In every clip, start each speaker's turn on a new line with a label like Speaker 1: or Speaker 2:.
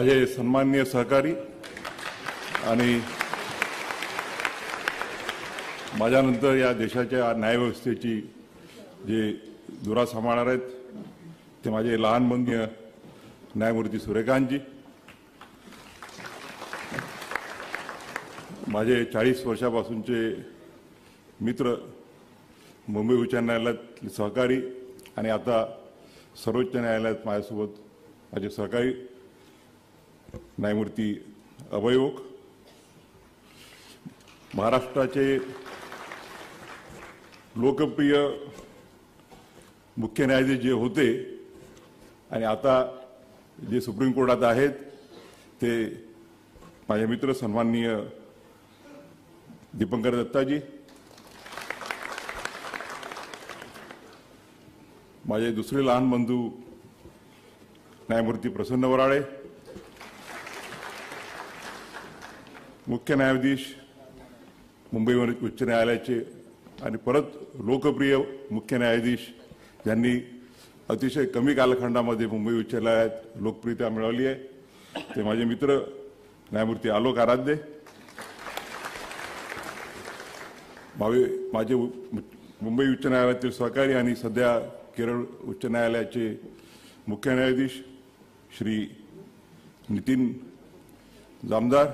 Speaker 1: माझे सन्माननीय सहकारी आणि माझ्यानंतर या देशाच्या न्यायव्यवस्थेची जे धुरा सांभाळणार आहेत ते माझे लहान बंधू न्यायमूर्ती सूर्यकांतजी, माझे 40 वर्षापासूनचे मित्र, मुंबई उच्च न्यायालयातले सहकारी आणि आता सर्वोच्च न्यायालयात माझ्यासोबत माझे सहकारी न्यायमूर्ती अभय ओक, महाराष्ट्राचे लोकप्रिय मुख्य न्यायाधीश जे होते आणि आता जे सुप्रीम कोर्टात आहेत ते माझे मित्र सन्माननीय दीपंकर दत्ताजी, माझे दुसरे लहान बंधू न्यायमूर्ती प्रसन्न वराळे, मुख्य न्यायाधीश मुंबई उच्च न्यायालयाचे आणि परत लोकप्रिय मुख्य न्यायाधीश ज्यांनी अतिशय कमी कालखंडामध्ये मुंबई उच्च न्यायालयात लोकप्रियता मिळवली आहे ते माझे मित्र न्यायमूर्ती आलोक आराध्य, माझे मुंबई उच्च न्यायालयातील सहकारी आणि सध्या केरळ उच्च न्यायालयाचे मुख्य न्यायाधीश श्री नितीन जामदार,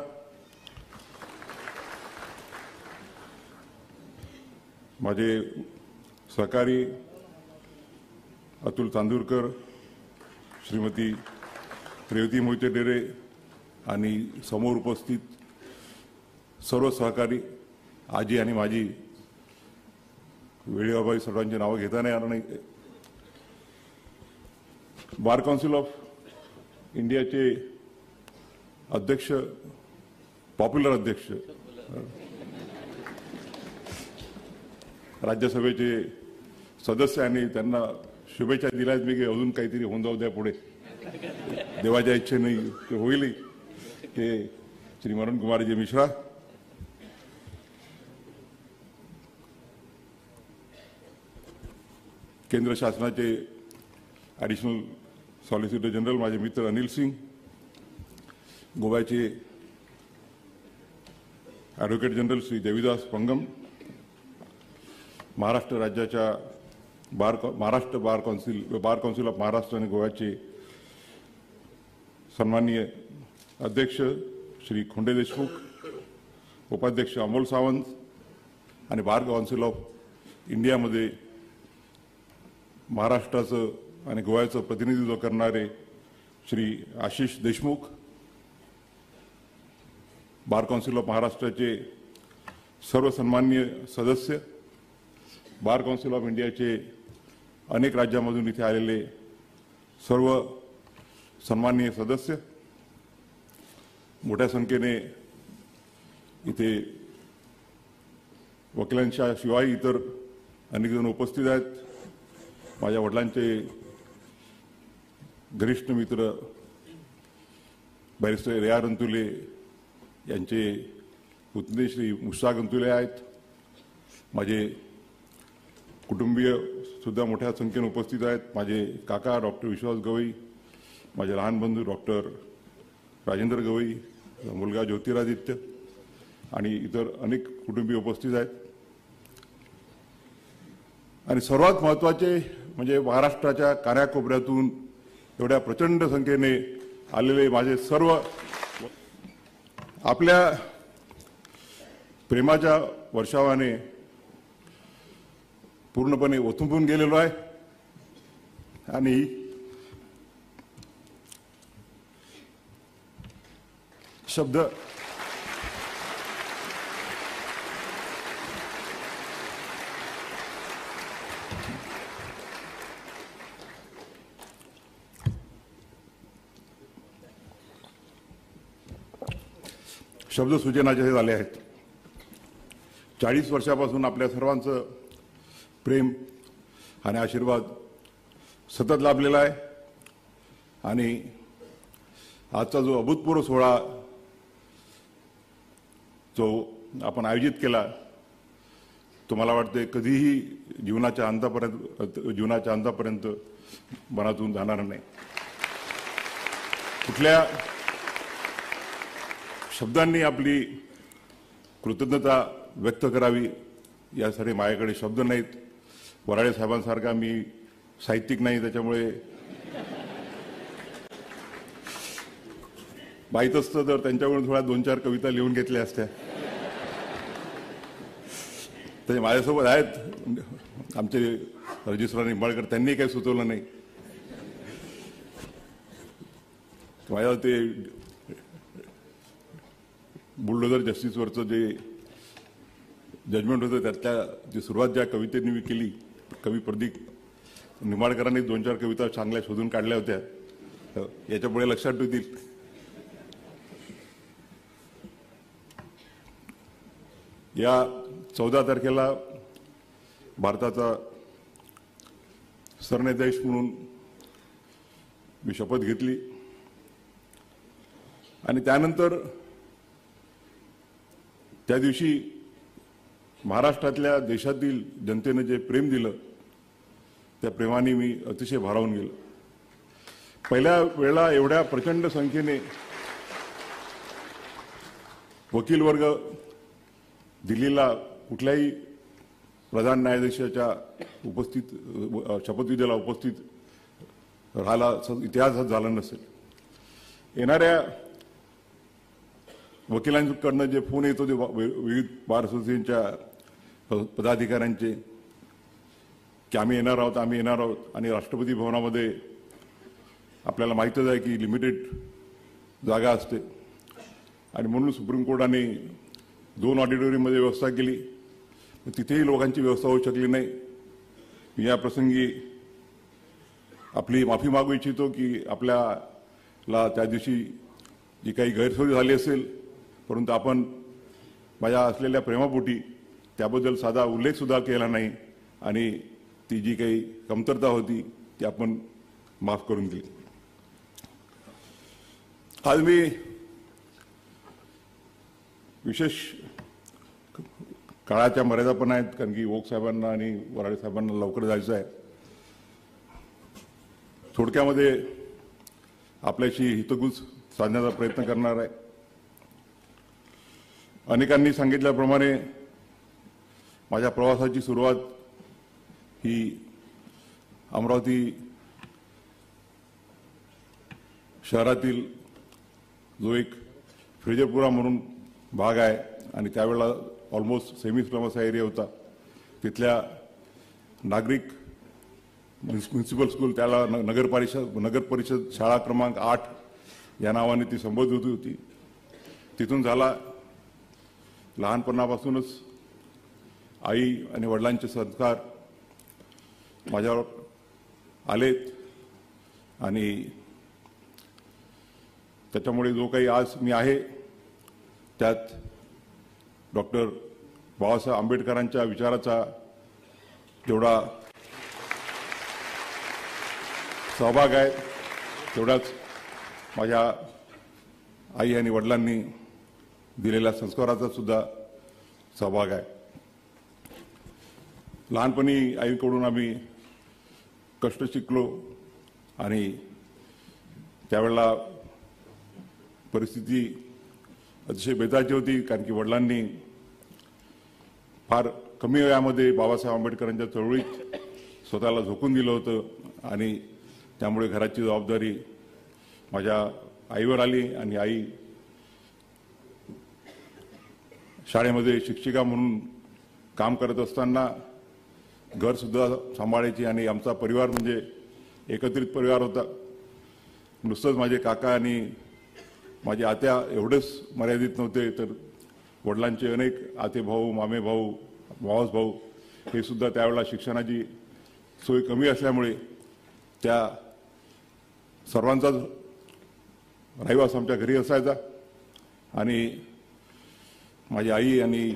Speaker 1: माझे सहकारी अतुल तांदूरकर, श्रीमती रेवती मोहिते डेरे आणि समोर उपस्थित सर्व सहकारी आजी आणि माझी वेळेबाबा सर्वांची नावं घेता नाही येणार नाही. बार काउन्सिल ऑफ इंडियाचे अध्यक्ष, पॉप्युलर अध्यक्ष, राज्यसभेचे सदस्य आणि त्यांना शुभेच्छा दिल्यात मी की अजून काहीतरी होऊन जाऊ द्या पुढे, देवाच्या इच्छेने ते होईल, ते श्री मरण कुमारजी मिश्रा, केंद्र शासनाचे ॲडिशनल सॉलिसिटर जनरल माझे मित्र अनिल सिंग, गोव्याचे ॲडव्होकेट जनरल श्री देवीदास पंगम, महाराष्ट्र राज्याच्या महाराष्ट्र बार काउन्सिल ऑफ महाराष्ट्र आणि गोव्याचे सन्माननीय अध्यक्ष श्री खोंडे देशमुख, उपाध्यक्ष अमोल सावंत आणि बार काउन्सिल ऑफ इंडियामध्ये महाराष्ट्राचं आणि गोव्याचं प्रतिनिधित्व करणारे श्री आशिष देशमुख, बार काउन्सिल ऑफ महाराष्ट्राचे सर्व सन्माननीय सदस्य, बार काउन्सिल ऑफ इंडियाचे अनेक राज्यांमधून इथे आलेले सर्व सन्माननीय सदस्य, मोठ्या संख्येने इथे वकिलांच्या शिवाय इतर अनेक जण उपस्थित आहेत. माझ्या वडिलांचे घनिष्ठ मित्र बॅरिस्टर रेया रंतुले यांचे पुतणे श्री मुश्ताक रंतुले आहेत. माझे कुटुंबीय सुद्धा मोठ्या संख्येने उपस्थित आहेत. माझे काका डॉक्टर विश्वास गवई, माझे लहान बंधू डॉक्टर राजेंद्र गवई, मुलगा ज्योतिरादित्य आणि इतर अनेक कुटुंबीय उपस्थित आहेत. आणि सर्वात महत्त्वाचे म्हणजे महाराष्ट्राच्या कानाकोपऱ्यातून एवढ्या प्रचंड संख्येने आलेले माझे सर्व, आपल्या प्रेमाच्या वर्षावाने पूर्णपणे ओथंबून गेलेलो आहे आणि शब्द सूचनाचे झाले आहेत. 40 वर्षापासून आपल्या सर्वांचं प्रेम आणि आशीर्वाद सतत लाभलेला आहे आणि आजचा जो अभूतपूर्व सोहळा जो आपण आयोजित केला तो मला वाटते कधीही जीवनाच्या अंतापर्यंत मनातून जाणार नाही. शब्दांनी आपली कृतज्ञता व्यक्त करावी यासाठी माझ्याकडे शब्द नाहीत. वराडे साहेबांसारखा मी साहित्यिक नाही, त्याच्यामुळे माहीत असतं तर त्यांच्याकडून थोड्या 2-4 कविता लिहून घेतल्या असत्या. तर माझ्यासोबत आहेत आमचे रजिस्ट्रार निंबाळकर, त्यांनी काही सुचवलं नाही. माझ्या ते बुलडोझर जस्टिसवरचं जे जजमेंट होतं त्यातल्या जी सुरुवात ज्या कवितेने मी केली, कवी प्रदीप निंबाळकरांनी 2-4 कविता चांगल्या शोधून काढल्या होत्या, याच्यापुढे लक्षात ठेवतील. या 14 तारखेला भारताचा सरन्यायाधीश म्हणून मी शपथ घेतली आणि त्यानंतर त्या दिवशी महाराष्ट्रातल्या देशातील जनतेने जे प्रेम दिलं त्या प्रेमाने मी अतिशय भारावून गेलो. पहिल्या वेळेला एवढ्या प्रचंड संख्येने वकील वर्ग दिल्लीला कुठल्याही प्रधान न्यायाधीशाच्या शपथविधीला उपस्थित राहायला इतिहासात झाला नसेल. येणाऱ्या वकिलांकडनं जे फोन येत होते विविध बार असोसिएशनच्या पदाधिकाऱ्यांचे की आम्ही येणार आहोत आणि राष्ट्रपती भवनामध्ये आपल्याला माहीतच आहे की लिमिटेड जागा असते आणि म्हणून सुप्रीम कोर्टाने 2 ऑडिटोरियममध्ये व्यवस्था केली. तिथेही लोकांची व्यवस्था होऊ शकली नाही. मी या प्रसंगी आपली माफी मागू इच्छितो की आपल्याला त्या दिवशी जी काही गैरसोय झाली असेल, परंतु आपण माझ्या असलेल्या प्रेमापोटी त्याबद्दल साधा उल्लेख सुद्धा केला नाही आणि ती जी काही कमतरता होती ती आपण माफ करून दिली. आज मी विशेष काळाच्या मर्यादा पण आहेत, कारण की ओक साहेबांना आणि वराडे साहेबांना लवकर जायचं आहे. थोडक्यामध्ये आपल्याशी हितगुज साधण्याचा प्रयत्न करणार आहे. अनेकांनी सांगितल्याप्रमाणे माझ्या प्रवासाची सुरुवात ही अमरावती शहरातील जो एक फ्रेजरपुरा म्हणून भाग आहे आणि त्यावेळेला ऑलमोस्ट सेमी स्लम असा एरिया होता, तिथल्या नागरिक म्युन्सिपल स्कूल, त्याला नगर परिषद शाळा क्रमांक 8 या नावाने ती संबोधित होती. तिथून झाला लहानपणापासूनच आई आणि वडिलांचे संस्कार माझ्यावर आलेत आणि त्याच्यामुळे जो काही आज मी आहे त्यात डॉक्टर बाबासाहेब आंबेडकरांच्या विचाराचा जेवढा सहभाग आहे तेवढाच माझ्या आई आणि वडिलांनी दिलेल्या संस्काराचा सुद्धा सहभाग आहे. लहानपणी आईकडून आम्ही कष्ट शिकलो आणि त्यावेळेला परिस्थिती अतिशय बेताची होती, कारण की वडिलांनी फार कमी वयामध्ये बाबासाहेब आंबेडकरांच्या चळवळीत स्वतःला झोकून दिलं होतं आणि त्यामुळे घराची जबाबदारी माझ्या आईवर आली आणि आई शाळेमध्ये शिक्षिका म्हणून काम करत असताना घरसुद्धा सांभाळायची आणि आमचा परिवार म्हणजे एकत्रित परिवार होता. नुसतंच माझे काका आणि माझे आत्या एवढेच मर्यादित नव्हते, तर वडिलांचे अनेक आते भाऊ, मामे भाऊ, मावस भाऊ हे सुद्धा त्यावेळेला शिक्षणाची सोय कमी असल्यामुळे त्या सर्वांचाच रहिवास आमच्या घरी असायचा आणि माझी आई आणि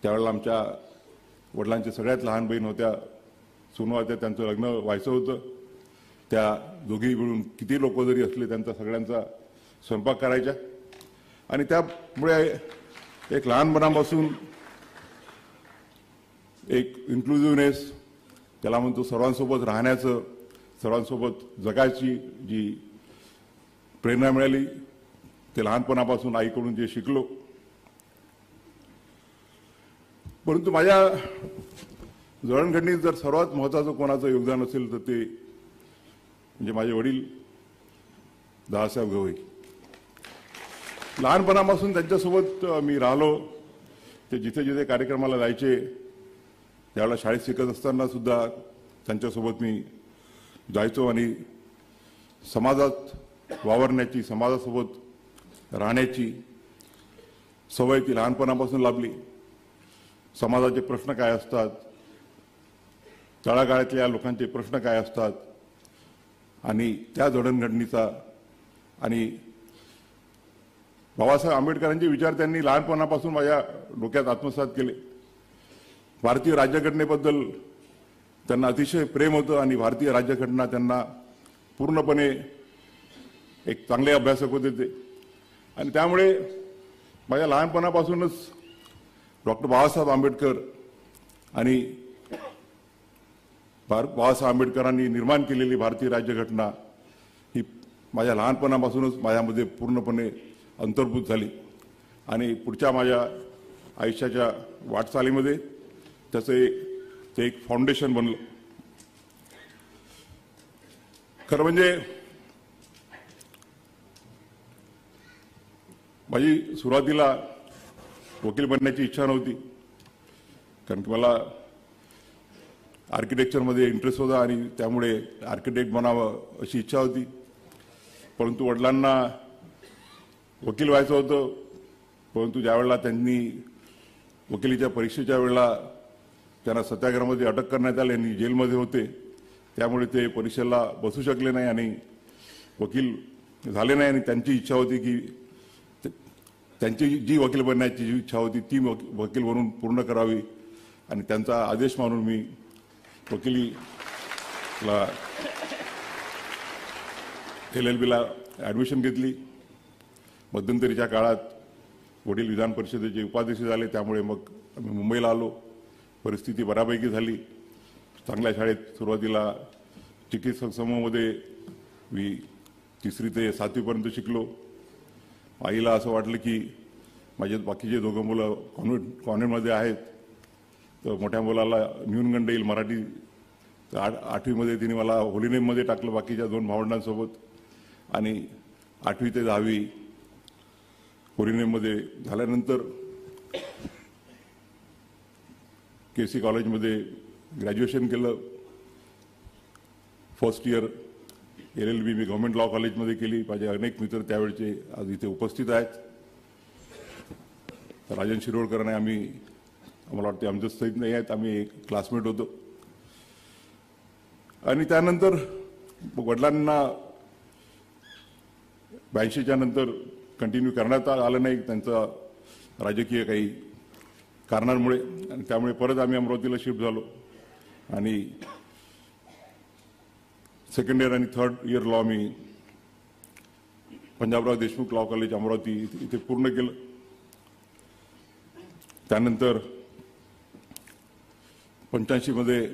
Speaker 1: त्यावेळेला आमच्या वडिलांची सगळ्यात लहान बहीण होत्या, सुनू होत्या, त्यांचं लग्न व्हायचं होतं. त्या दोघी मिळून किती लोक जरी असले त्यांचा सगळ्यांचा स्वयंपाक करायच्या आणि त्यामुळे एक लहानपणापासून एक इन्क्लुझिव्हनेस, त्याला म्हणतो सर्वांसोबत राहण्याचं, सर्वांसोबत जगायची जी प्रेरणा मिळाली ते लहानपणापासून आईकडून जे शिकलो. परंतु माझ्या जडणघडणीत जर सर्वात महत्त्वाचं कोणाचं योगदान असेल तर ते म्हणजे माझे वडील दादासाहेब गवई. लहानपणापासून त्यांच्यासोबत मी राहिलो. ते जिथे जिथे कार्यक्रमाला जायचे त्यावेळेला शाळेत शिकत असताना सुद्धा त्यांच्यासोबत मी जायचो आणि समाजात वावरण्याची, समाजासोबत राहण्याची सवय ती लहानपणापासून लाभली. समाजाचे प्रश्न काय असतात, तळागाळातल्या लोकांचे प्रश्न काय असतात आणि त्या जडणघडणीचा आणि बाबासाहेब आंबेडकरांचे विचार त्यांनी लहानपणापासून माझ्या डोक्यात आत्मसात केले. भारतीय राज्यघटनेबद्दल त्यांना अतिशय प्रेम होतं आणि भारतीय राज्यघटना त्यांना पूर्णपणे एक चांगले अभ्यासक होते ते. आणि त्यामुळे माझ्या लहानपणापासूनच डॉक्टर बाबासाहेब आंबेडकर आणि बाबासाहेब आंबेडकरांनी निर्माण केलेली भारतीय राज्यघटना ही माझ्या लहानपणापासूनच माझ्यामध्ये पूर्णपणे अंतर्भूत झाली आणि पुढच्या माझ्या आयुष्याच्या वाटचालीमध्ये त्याचं ते एक फाउंडेशन बनलं. खरं म्हणजे माझी सुरुवातीला वकील बनण्याची इच्छा नव्हती, कारण की मला आर्किटेक्चरमध्ये इंटरेस्ट होता आणि त्यामुळे आर्किटेक्ट बनावं अशी इच्छा होती. परंतु वडिलांना वकील व्हायचं होतं. परंतु ज्यावेळेला त्यांनी वकिलीच्या परीक्षेच्या वेळेला त्यांना सत्याग्रहामध्ये अटक करण्यात आली आणि जेलमध्ये होते, त्यामुळे ते परीक्षेला बसू शकले नाही आणि वकील झाले नाही. आणि त्यांची इच्छा होती की त्यांची जी वकील बनण्याची जी इच्छा होती ती वकील बनून पूर्ण करावी आणि त्यांचा आदेश मानून मी वकिलीला LLBला ॲडमिशन घेतली. मध्यंतरीच्या काळात वडील विधान परिषदेचे उपाध्यक्ष झाले, त्यामुळे मग आम्ही मुंबईला आलो. परिस्थिती बऱ्यापैकी झाली. चांगल्या शाळेत सुरुवातीला चिकित्सक समूहामध्ये मी 3री ते 7वीपर्यंत शिकलो. आईला असं वाटलं की माझे बाकीचे दोघं मुलं कॉन्व्हेंटमध्ये आहेत तर मोठ्या मुलाला न्यूनगंड येईल मराठी. तर 8वीमध्ये तिने मला होलीनेममध्ये टाकलं बाकीच्या 2 भावंडांसोबत आणि 8वी ते 10वी होलीनेममध्ये झाल्यानंतर KC कॉलेजमध्ये ग्रॅज्युएशन केलं. फर्स्ट इयर LLB मी गव्हर्नमेंट लॉ कॉलेजमध्ये केली. माझे अनेक मित्र त्यावेळचे आज इथे उपस्थित आहेत. राजन शिरोडकर आणि आम्हाला वाटते आमचं सहित नाही आहेत, आम्ही क्लासमेट होतो. आणि त्यानंतर वडिलांना 82च्या नंतर कंटिन्यू करण्यात आलं नाही त्यांचा राजकीय काही कारणांमुळे, आणि त्यामुळे परत आम्ही अमरावतीला शिफ्ट झालो आणि 2nd इयर आणि 3rd इयर लॉ मी पंजाबराव देशमुख लॉ कॉलेज अमरावती इथे पूर्ण केलं. त्यानंतर 85मध्ये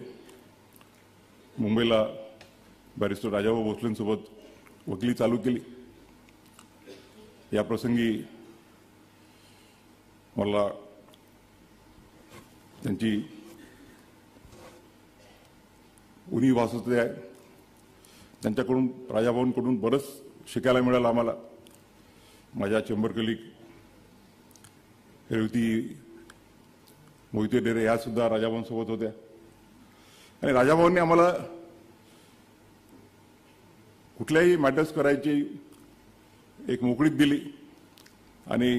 Speaker 1: मुंबईला बॅरिस्टर राजाभाऊ भोसलेंसोबत वकिली चालू केली. या प्रसंगी मला त्यांची उणी वाचते आहे. त्यांच्याकडून राजाभाऊंकडून बरंच शिकायला मिळालं आम्हाला. माझ्या चेंबर कलीग रेवती मोहिते डेरे ह्या सुद्धा राजाभाऊंसोबत होत्या आणि राजाभाऊंनी आम्हाला कुठल्याही मॅटर्स करायची एक मोकळीक दिली आणि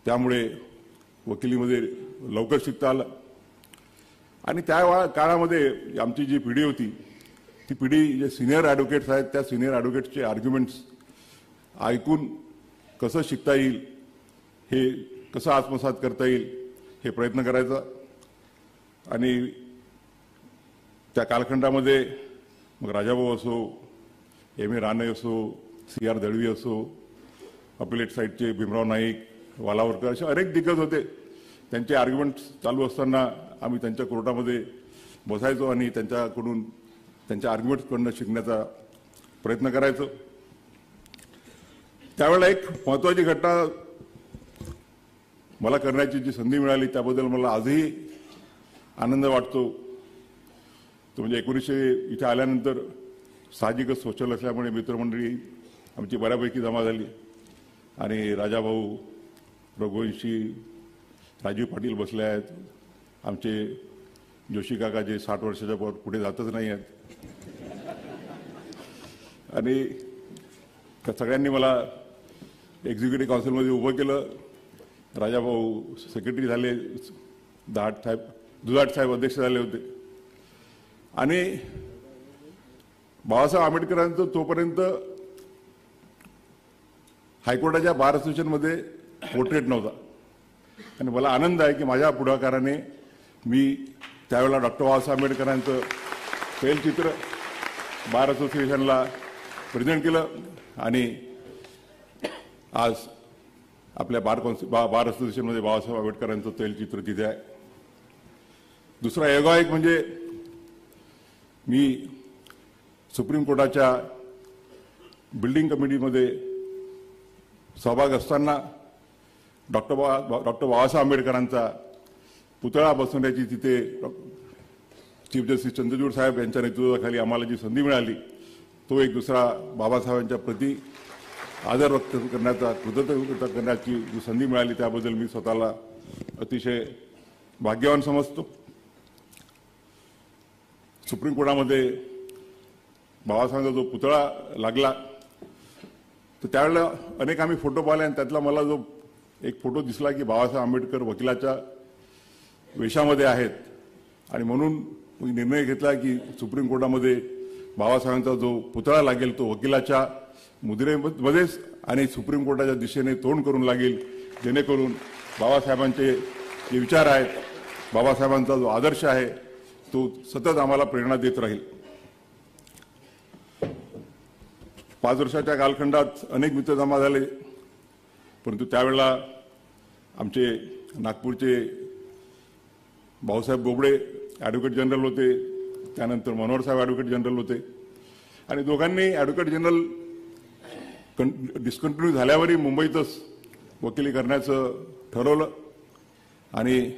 Speaker 1: त्यामुळे वकिलीमध्ये लवकर शिकता आलं. आणि त्या काळामध्ये आमची जी पिढी होती ती पिढी जे सिनियर ॲडव्होकेट्स आहेत त्या सिनियर ॲडव्होकेट्सचे आर्ग्युमेंट्स ऐकून कसं शिकता येईल, हे कसं आत्मसात करता येईल हे प्रयत्न करायचा. आणि त्या कालखंडामध्ये मग राजाभाऊ असो, M.A. राणे असो, C.R. दळवी असो, अपिलेट साईडचे भीमराव नाईक, वालावरकर असे अनेक दिग्गज होते. त्यांचे आर्ग्युमेंट्स चालू असताना आम्ही त्यांच्या कोर्टामध्ये बसायचो आणि त्यांच्याकडून त्यांच्या आर्ग्युमेंट्सकडून शिकण्याचा प्रयत्न करायचो. त्यावेळेला एक महत्त्वाची घटना मला करण्याची जी संधी मिळाली त्याबद्दल मला आजही आनंद वाटतो. तो म्हणजे 1900 इथे आल्यानंतर साहजिकच सोशल असल्यामुळे मित्रमंडळी आमची बऱ्यापैकी जमा झाली आणि राजाभाऊ, रघुवंशी, राजीव पाटील बसले आहेत. आमचे जोशी काका जे 60 वर्षाच्या पुढे जातच नाही आहेत. आणि त्या सगळ्यांनी मला एक्झिक्युटिव्ह काउन्सिलमध्ये उभं केलं. राजाभाऊ सेक्रेटरी झाले, दुधाट साहेब अध्यक्ष झाले होते. आणि बाबासाहेब आंबेडकरांचं तोपर्यंत हायकोर्टाच्या बार असोसिएशनमध्ये पोर्ट्रेट नव्हता. आणि मला आनंद आहे की माझ्या पुढाकाराने मी त्यावेळेला डॉक्टर बाबासाहेब आंबेडकरांचं तैलचित्र बार असोसिएशनला प्रेझेंट केलं आणि आज आपल्या बार असोसिएशनमध्ये बाबासाहेब आंबेडकरांचं तैलचित्र तिथे आहे. दुसरा योगायोग म्हणजे मी सुप्रीम कोर्टाच्या बिल्डिंग कमिटीमध्ये सहभाग असताना डॉक्टर बाबासाहेब आंबेडकरांचा पुतळा बसवण्याची तिथे चीफ जस्टिस चंद्रचूड साहेब यांच्या नेतृत्वाखाली आम्हाला जी संधी मिळाली तो एक दुसरा बाबासाहेबांच्या प्रती आदर व्यक्त करण्याचा, कृतज्ञता व्यक्त करण्याची जी संधी मिळाली त्याबद्दल मी स्वतःला अतिशय भाग्यवान समजतो. सुप्रीम कोर्टामध्ये बाबासाहेबांचा जो पुतळा लागला तर त्यावेळेला अनेक आम्ही फोटो पाहिले आणि त्यातला मला जो एक फोटो दिसला की बाबासाहेब आंबेडकर वकिलाच्या वेशामध्ये आहेत आणि म्हणून मी निर्णय घेतला की सुप्रीम कोर्टामध्ये बाबासाहेबांचा जो पुतळा लागेल तो वकिलाच्या मुद्रेमध्येच आणि सुप्रीम कोर्टाच्या दिशेने तोंड करून लागेल, जेणेकरून बाबासाहेबांचे जे विचार आहेत, बाबासाहेबांचा जो आदर्श आहे तो सतत आम्हाला प्रेरणा देत राहील. 5 वर्षाच्या कालखंडात अनेक मित्र जमा झाले, परंतु त्यावेळेला आमचे नागपूरचे भाऊसाहेब बोबडे ॲडव्होकेट जनरल होते, त्यानंतर मनोहर साहेब ॲडव्होकेट जनरल होते आणि दोघांनी ॲडव्होकेट जनरल डिस्कंटिन्यू झाल्यावरही मुंबईतच वकिली करण्याचं ठरवलं. आणि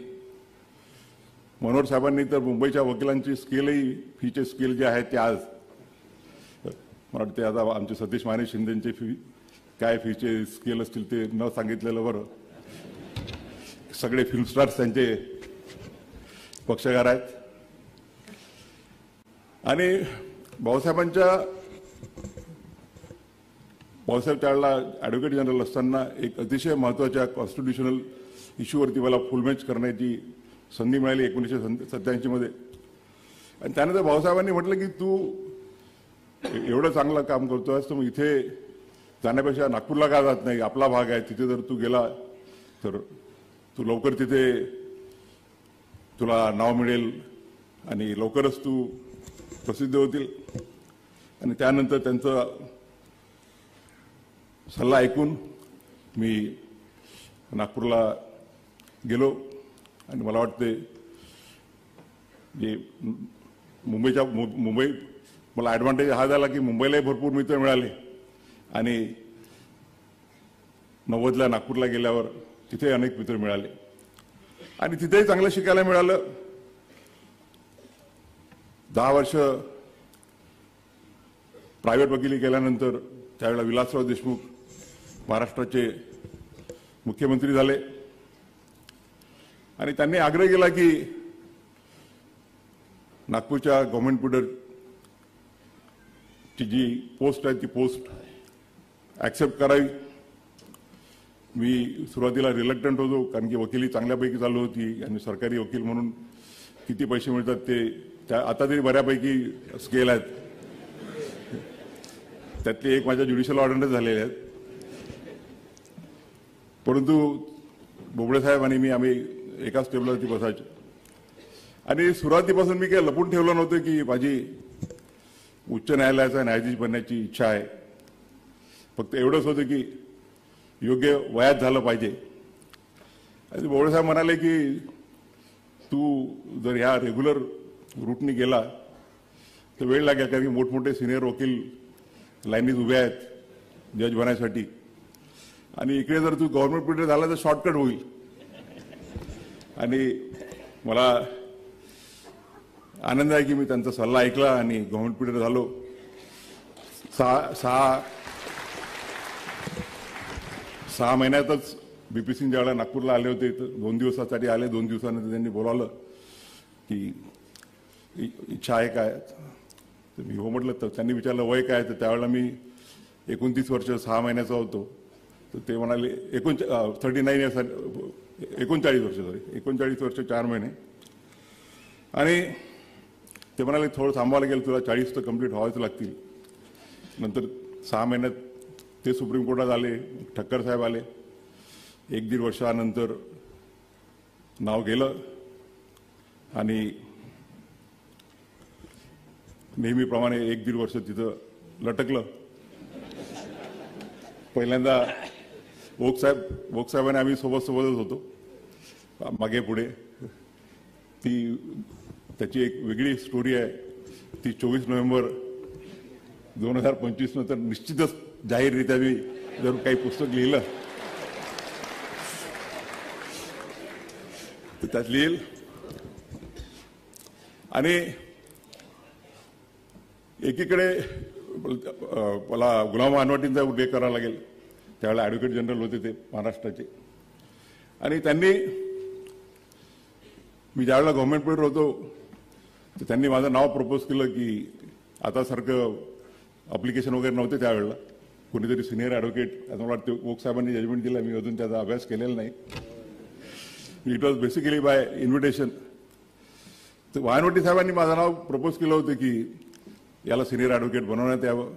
Speaker 1: मनोहर साहेबांनी तर मुंबईच्या वकिलांची स्केलही, फीचे स्केल जे आहेत ते आज मला वाटते आता आमचे सतीश माने शिंदेचे फी काय फीचे स्केल असतील ते न सांगितलेलं बरं. सगळे फिल्म स्टार्स त्यांचे पक्षकार आहेत. आणि बाबासाहेब त्यावेळेला ॲडव्होकेट जनरल असताना एक अतिशय महत्त्वाच्या कॉन्स्टिट्युशनल इश्यूवरती मला फुलमॅच करण्याची संधी मिळाली 1987 मध्ये. आणि त्यानंतर बाबासाहेबांनी म्हटलं की तू एवढं चांगलं काम करतोयस तर मग इथे जाण्यापेक्षा नागपूरला का जात नाही, आपला भाग आहे तिथे जर तू गेला तर तू लवकर तिथे तुला नाव मिळेल आणि लवकरच तू प्रसिद्ध होतील. आणि त्यानंतर त्यांचा सल्ला ऐकून मी नागपूरला गेलो आणि मला वाटते जे मुंबई मला ॲडव्हान्टेज हा झाला की मुंबईलाही भरपूर मित्र मिळाले आणि 90ला नागपूरला गेल्यावर तिथे अनेक मित्र मिळाले आणि तिथेही चांगलं शिकायला मिळालं. 10 वर्ष प्रायव्हेट वकिली केल्यानंतर त्यावेळेला विलासराव देशमुख महाराष्ट्राचे मुख्यमंत्री झाले आणि त्यांनी आग्रह केला की नागपूरच्या गव्हर्नमेंट पुढची जी पोस्ट आहे ती पोस्ट ॲक्सेप्ट करावी. मी सुरुवातीला रिलक्टंट होतो कारण की वकिली चांगल्यापैकी चालू होती आणि सरकारी वकील म्हणून किती पैसे मिळतात ते आता तरी बऱ्यापैकी स्केल आहेत. त्यातले एक माझ्या ज्युडिशियल ऑर्डरच झालेले आहेत. परंतु बोबडे साहेब आणि मी आम्ही एकाच टेबलवरती बसायचो आणि सुरुवातीपासून मी काही लपून ठेवलं नव्हतं की माझी उच्च न्यायालयाचा न्यायाधीश बनण्याची इच्छा आहे. फक्त एवढंच होतं की योग्य वयात झालं पाहिजे. आणि बोबडे साहेब म्हणाले की तू जर ह्या रेग्युलर रूटनी गेला तर वेळ लागेल कारण की मोठमोठे सिनियर वकील लाईनीत उभे आहेत जज बनायसाठी आणि इकडे जर तू गव्हर्नमेंट पिरियड झाला तर शॉर्टकट होईल. आणि मला आनंद आहे की मी त्यांचा सल्ला ऐकला आणि गव्हर्नमेंट पिरियड झालो. सहा महिन्यातच BP सिंग ज्यावेळेला नागपूरला आले होते तर 2 दिवसासाठी आले. 2 दिवसानंतर त्यांनी बोलावलं की इच्छा आहे काय. तर मी हो म्हटलं. तर त्यांनी विचारलं वय काय. तर त्यावेळेला मी 29 वर्ष 6 महिन्याचा होतो. तर ते म्हणाले 39 इयर्स 39 वर्ष 39 वर्ष 4 महिने. आणि ते म्हणाले थोडं थांबायला गेलं तुला 40 तर कंप्लीट व्हावेच लागतील. नंतर 6 महिन्यात ते सुप्रीम कोर्टात आले. ठक्कर साहेब आले. 1-1.5 वर्षानंतर नाव गेलं आणि नेहमीप्रमाणे 1-1.5 वर्ष तिथं लटकलं. पहिल्यांदा ओक साहेबांनी आम्ही सोबतच होतो मागे पुढे. त्याची एक वेगळी स्टोरी आहे. ती 24 नोव्हेंबर 2025 नंतर निश्चितच जाहीररित्या मी जर काही पुस्तक लिहिलं तर त्यात लिहिल. आणि एकीकडे मला गुलाम अनवटींचा उल्लेख करावा लागेल. त्यावेळेला ॲडव्होकेट जनरल होते ते महाराष्ट्राचे. आणि त्यांनी मी ज्यावेळेला गव्हर्नमेंट पिरियड होतो तर त्यांनी माझं नाव प्रपोज केलं की आता सारखं अप्लिकेशन वगैरे नव्हते त्यावेळेला. कोणीतरी सिनियर ॲडव्होकेट आता मला वाटतं ओक साहेबांनी जजमेंट दिलं. मी अजून त्याचा अभ्यास केलेला नाही. It was basically bye invitation. तर वायनवटी साहेबांनी माझं नाव प्रपोज केलं होतं की याला सिनियर ॲडव्होकेट बनवण्यात यावं.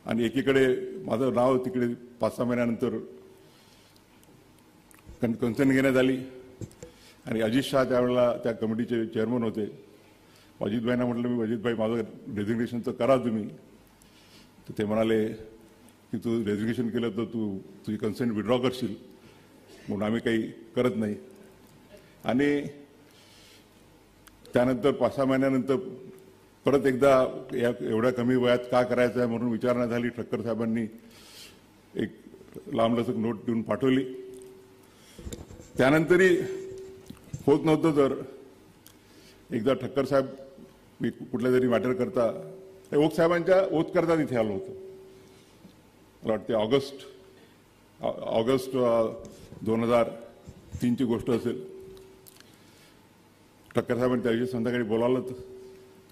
Speaker 1: आणि एकीकडे माझं नाव तिकडे 5-6 महिन्यानंतर कन्सर्न घेण्यात आली. आणि अजित शाह त्यावेळेला त्या कमिटीचे चेअरमन होते. अजितभाईंना म्हटलं मी अजितभाई माझं डेझिग्नेशन तर करा तुम्ही. तर ते म्हणाले की तू डेझिग्नेशन केलं तर तू तुझी कन्सेंट विड्रॉ करशील म्हणून आम्ही काही करत नाही. आणि त्यानंतर 5-6 महिन्यानंतर परत एकदा एवढ्या कमी वयात का करायचं आहे म्हणून विचारणा झाली. ठक्कर साहेबांनी एक लांबलचक नोट देऊन पाठवली. त्यानंतरही होत नव्हतं. तर एकदा ठक्कर साहेब मी कुठल्या तरी मॅटर करता ओक साहेबांच्या ओत करता तिथे आलो होतो. मला वाटते ऑगस्ट 2003ची गोष्ट असेल. ठक्कर साहेबांनी त्या दिवशी संध्याकाळी बोलावलं. तर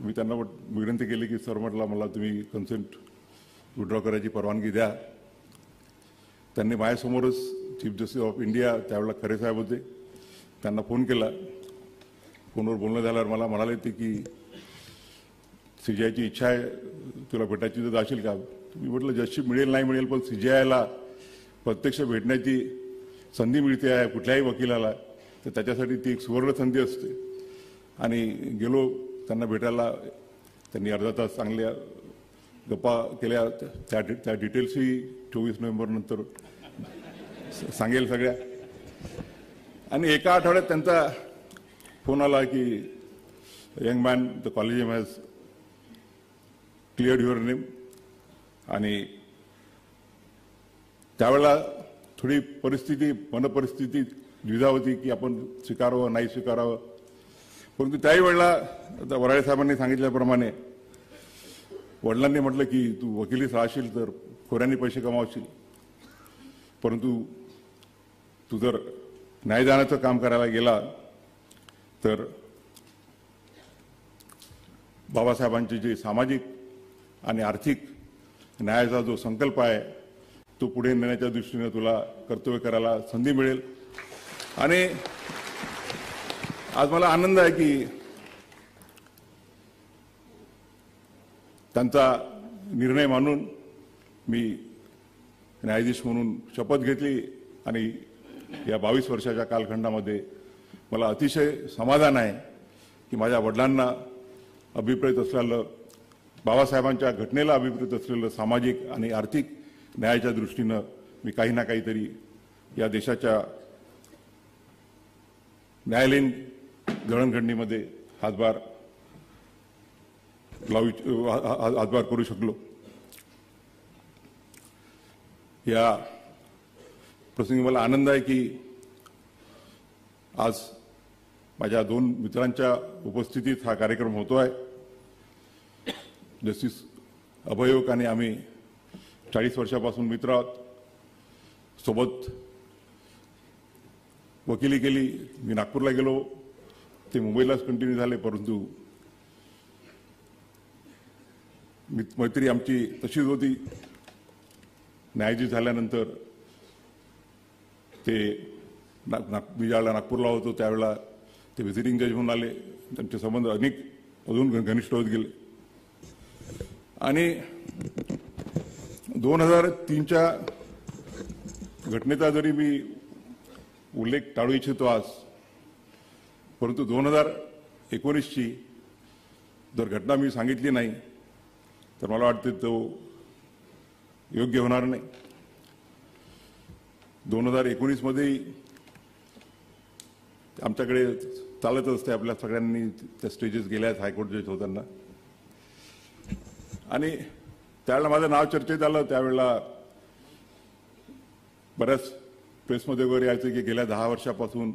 Speaker 1: मी त्यांना विनंती केली की सर म्हटलं मला तुम्ही कन्सेंट विड्रॉ करायची परवानगी द्या. त्यांनी माझ्यासमोरच चीफ जस्टिस ऑफ इंडिया त्यावेळेला खरे साहेब होते त्यांना फोन केला. फोनवर बोलणं झाल्यावर मला म्हणाले ते की CJIची इच्छा आहे तुला भेटायची तर जाशील का. मी म्हटलं जशी मिळेल नाही मिळेल पण CJIला प्रत्यक्ष भेटण्याची संधी मिळते आहे कुठल्याही वकिलाला तर त्याच्यासाठी ती एक सुवर्ण संधी असते. आणि गेलो त्यांना भेटायला. त्यांनी अर्धा तास चांगल्या गप्पा केल्या. त्या डिटेल्सही 24 नोव्हेंबर नंतर सांगेल सगळ्या. आणि एका आठवड्यात त्यांचा फोन आला की young man the collegium has cleared your name. आणि त्यावेळेला थोडी मनपरिस्थिती द्विधा होती की आपण स्वीकारावं नाही स्वीकारावं. परंतु त्याही वेळेला आता वराळे साहेबांनी सांगितल्याप्रमाणे वडिलांनी म्हटलं की तू वकिलीच राहशील तर खोऱ्यांनी पैसे कमावशील परंतु तू जर न्यायदानाचं काम करायला गेला तर बाबासाहेबांचे जे सामाजिक आणि आर्थिक न्यायाचा जो संकल्प आहे तो पुढे नेण्याच्या दृष्टीने तुला कर्तव्य करायला संधी मिळेल. आणि आज मला आनंद आहे की त्यांचा निर्णय मानून मी न्यायाधीश म्हणून शपथ घेतली. आणि या 22 वर्षाच्या कालखंडामध्ये मला अतिशय समाधान आहे की माझ्या वडिलांना अभिप्रेत असलेलं बाबासाहेबांच्या घटनेला अभिप्रेत असलेलं सामाजिक आणि आर्थिक न्यायाच्या दृष्टीनं मी काही ना काहीतरी या देशाच्या न्यायालयीन जडणघडणीमध्ये हातभार करू शकलो. या प्रसंगी मला आनंद आहे की आज माझ्या दोन मित्रांच्या उपस्थितीत हा कार्यक्रम होतो आहे. जस्टिस अभयोग आणि आम्ही 40 वर्षापासून मित्र आहोत. सोबत वकिली केली. मी नागपूरला गेलो, ते मुंबईलाच कंटिन्यू झाले, परंतु मैत्री आमची तशीच होती. न्यायाधीश झाल्यानंतर ते मी ज्यावेळेला नागपूरला होतो त्यावेळेला ते व्हिजिटिंग जज म्हणून आले. त्यांचे संबंध अजून घनिष्ठ होत गेले आणि 2003च्या घटनेचा जरी मी उल्लेख टाळू इच्छितो आज, परंतु 2019ची जर घटना मी सांगितली नाही तर मला वाटते तो योग्य होणार नाही. 2019 मध्ये आमच्याकडे चालत असते, आपल्या सगळ्यांनी त्या स्टेजेस गेल्या आहेत हायकोर्ट जज होताना, आणि त्यावेळेला माझं नाव चर्चेत आलं. त्यावेळेला बऱ्याच प्रेसमध्ये वगैरे यायचं की गेल्या 10 वर्षापासून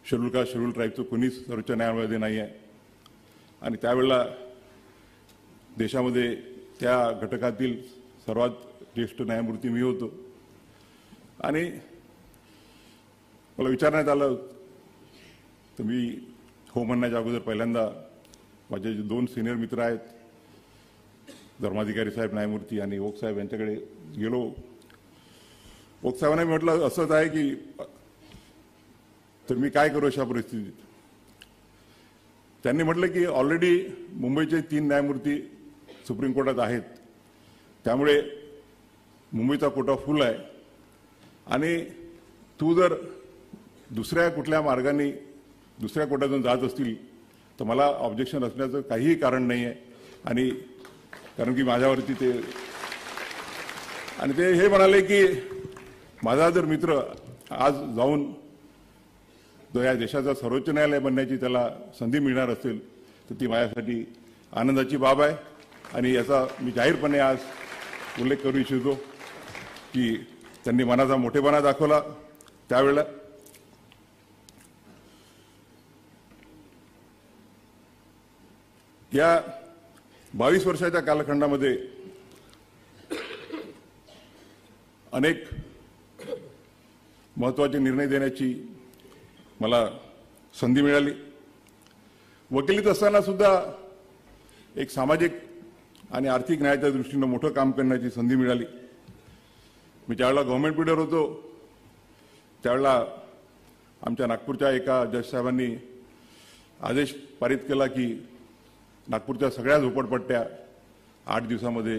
Speaker 1: शेड्यूल कास्ट शेड्यूल ट्राईबचं कोणीच सर्वोच्च न्यायालयामध्ये नाही आहे, आणि त्यावेळेला देशामध्ये त्या घटकातील सर्वात ज्येष्ठ न्यायमूर्ती मी होतो. आणि मला विचारण्यात आलं तर मी हो म्हणण्याच्या अगोदर पहिल्यांदा माझे जे 2 सिनियर मित्र आहेत, धर्माधिकारी साहेब न्यायमूर्ती आणि ओक साहेब, यांच्याकडे गेलो. ओक साहेबांना म्हटलं असंच आहे की तर मी काय करू अशा परिस्थितीत. त्यांनी म्हटलं की ऑलरेडी मुंबईचे 3 न्यायमूर्ती सुप्रीम कोर्टात आहेत, त्यामुळे मुंबईचा कोटा फुल आहे, आणि तू जर दुसऱ्या कुठल्या मार्गाने दुसऱ्या कोर्टातून जात असतील तर मला ऑब्जेक्शन असण्याचं काहीही कारण नाही आहे. आणि कारण की माझ्यावरती ते, आणि ते हे म्हणाले की माझा जर मित्र आज जाऊन जो या देशाचा सर्वोच्च न्यायालय बनण्याची त्याला संधी मिळणार असेल तर ती माझ्यासाठी आनंदाची बाब आहे. आणि याचा मी जाहीरपणे आज उल्लेख करू इच्छितो की त्यांनी मनाचा मोठेपणा दाखवला त्यावेळेला. या 22 वर्षाच्या कालखंडामध्ये अनेक महत्त्वाचे निर्णय देण्याची मला संधी मिळाली. वकिलीत असताना सुद्धा एक सामाजिक आणि आर्थिक न्यायाच्या दृष्टीनं मोठं काम करण्याची संधी मिळाली. मी ज्यावेळेला गव्हर्नमेंट पीडर होतो त्यावेळेला आमच्या नागपूरच्या एका जज साहेबांनी आदेश पारित केला की नागपूरच्या सगळ्या झोपडपट्ट्या 8 दिवसामध्ये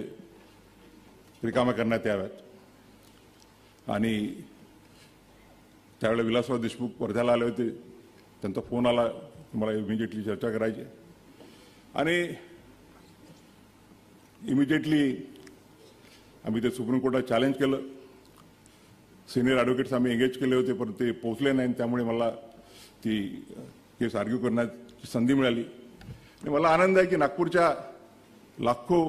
Speaker 1: रिकाम्या करण्यात याव्यात. आणि त्यावेळेला विलासराव देशमुख वर्ध्याला आले होते, त्यांचा फोन आला, मला इमिजिएटली चर्चा करायची, आणि इमिजिएटली आम्ही ते सुप्रीम कोर्टात चॅलेंज केलं. सिनियर ॲडव्होकेट्स आम्ही एंगेज केले होते, पण ते पोहोचले नाही, त्यामुळे मला ती केस आर्ग्यू करण्याची संधी मिळाली. आणि मला आनंद आहे की नागपूरच्या लाखो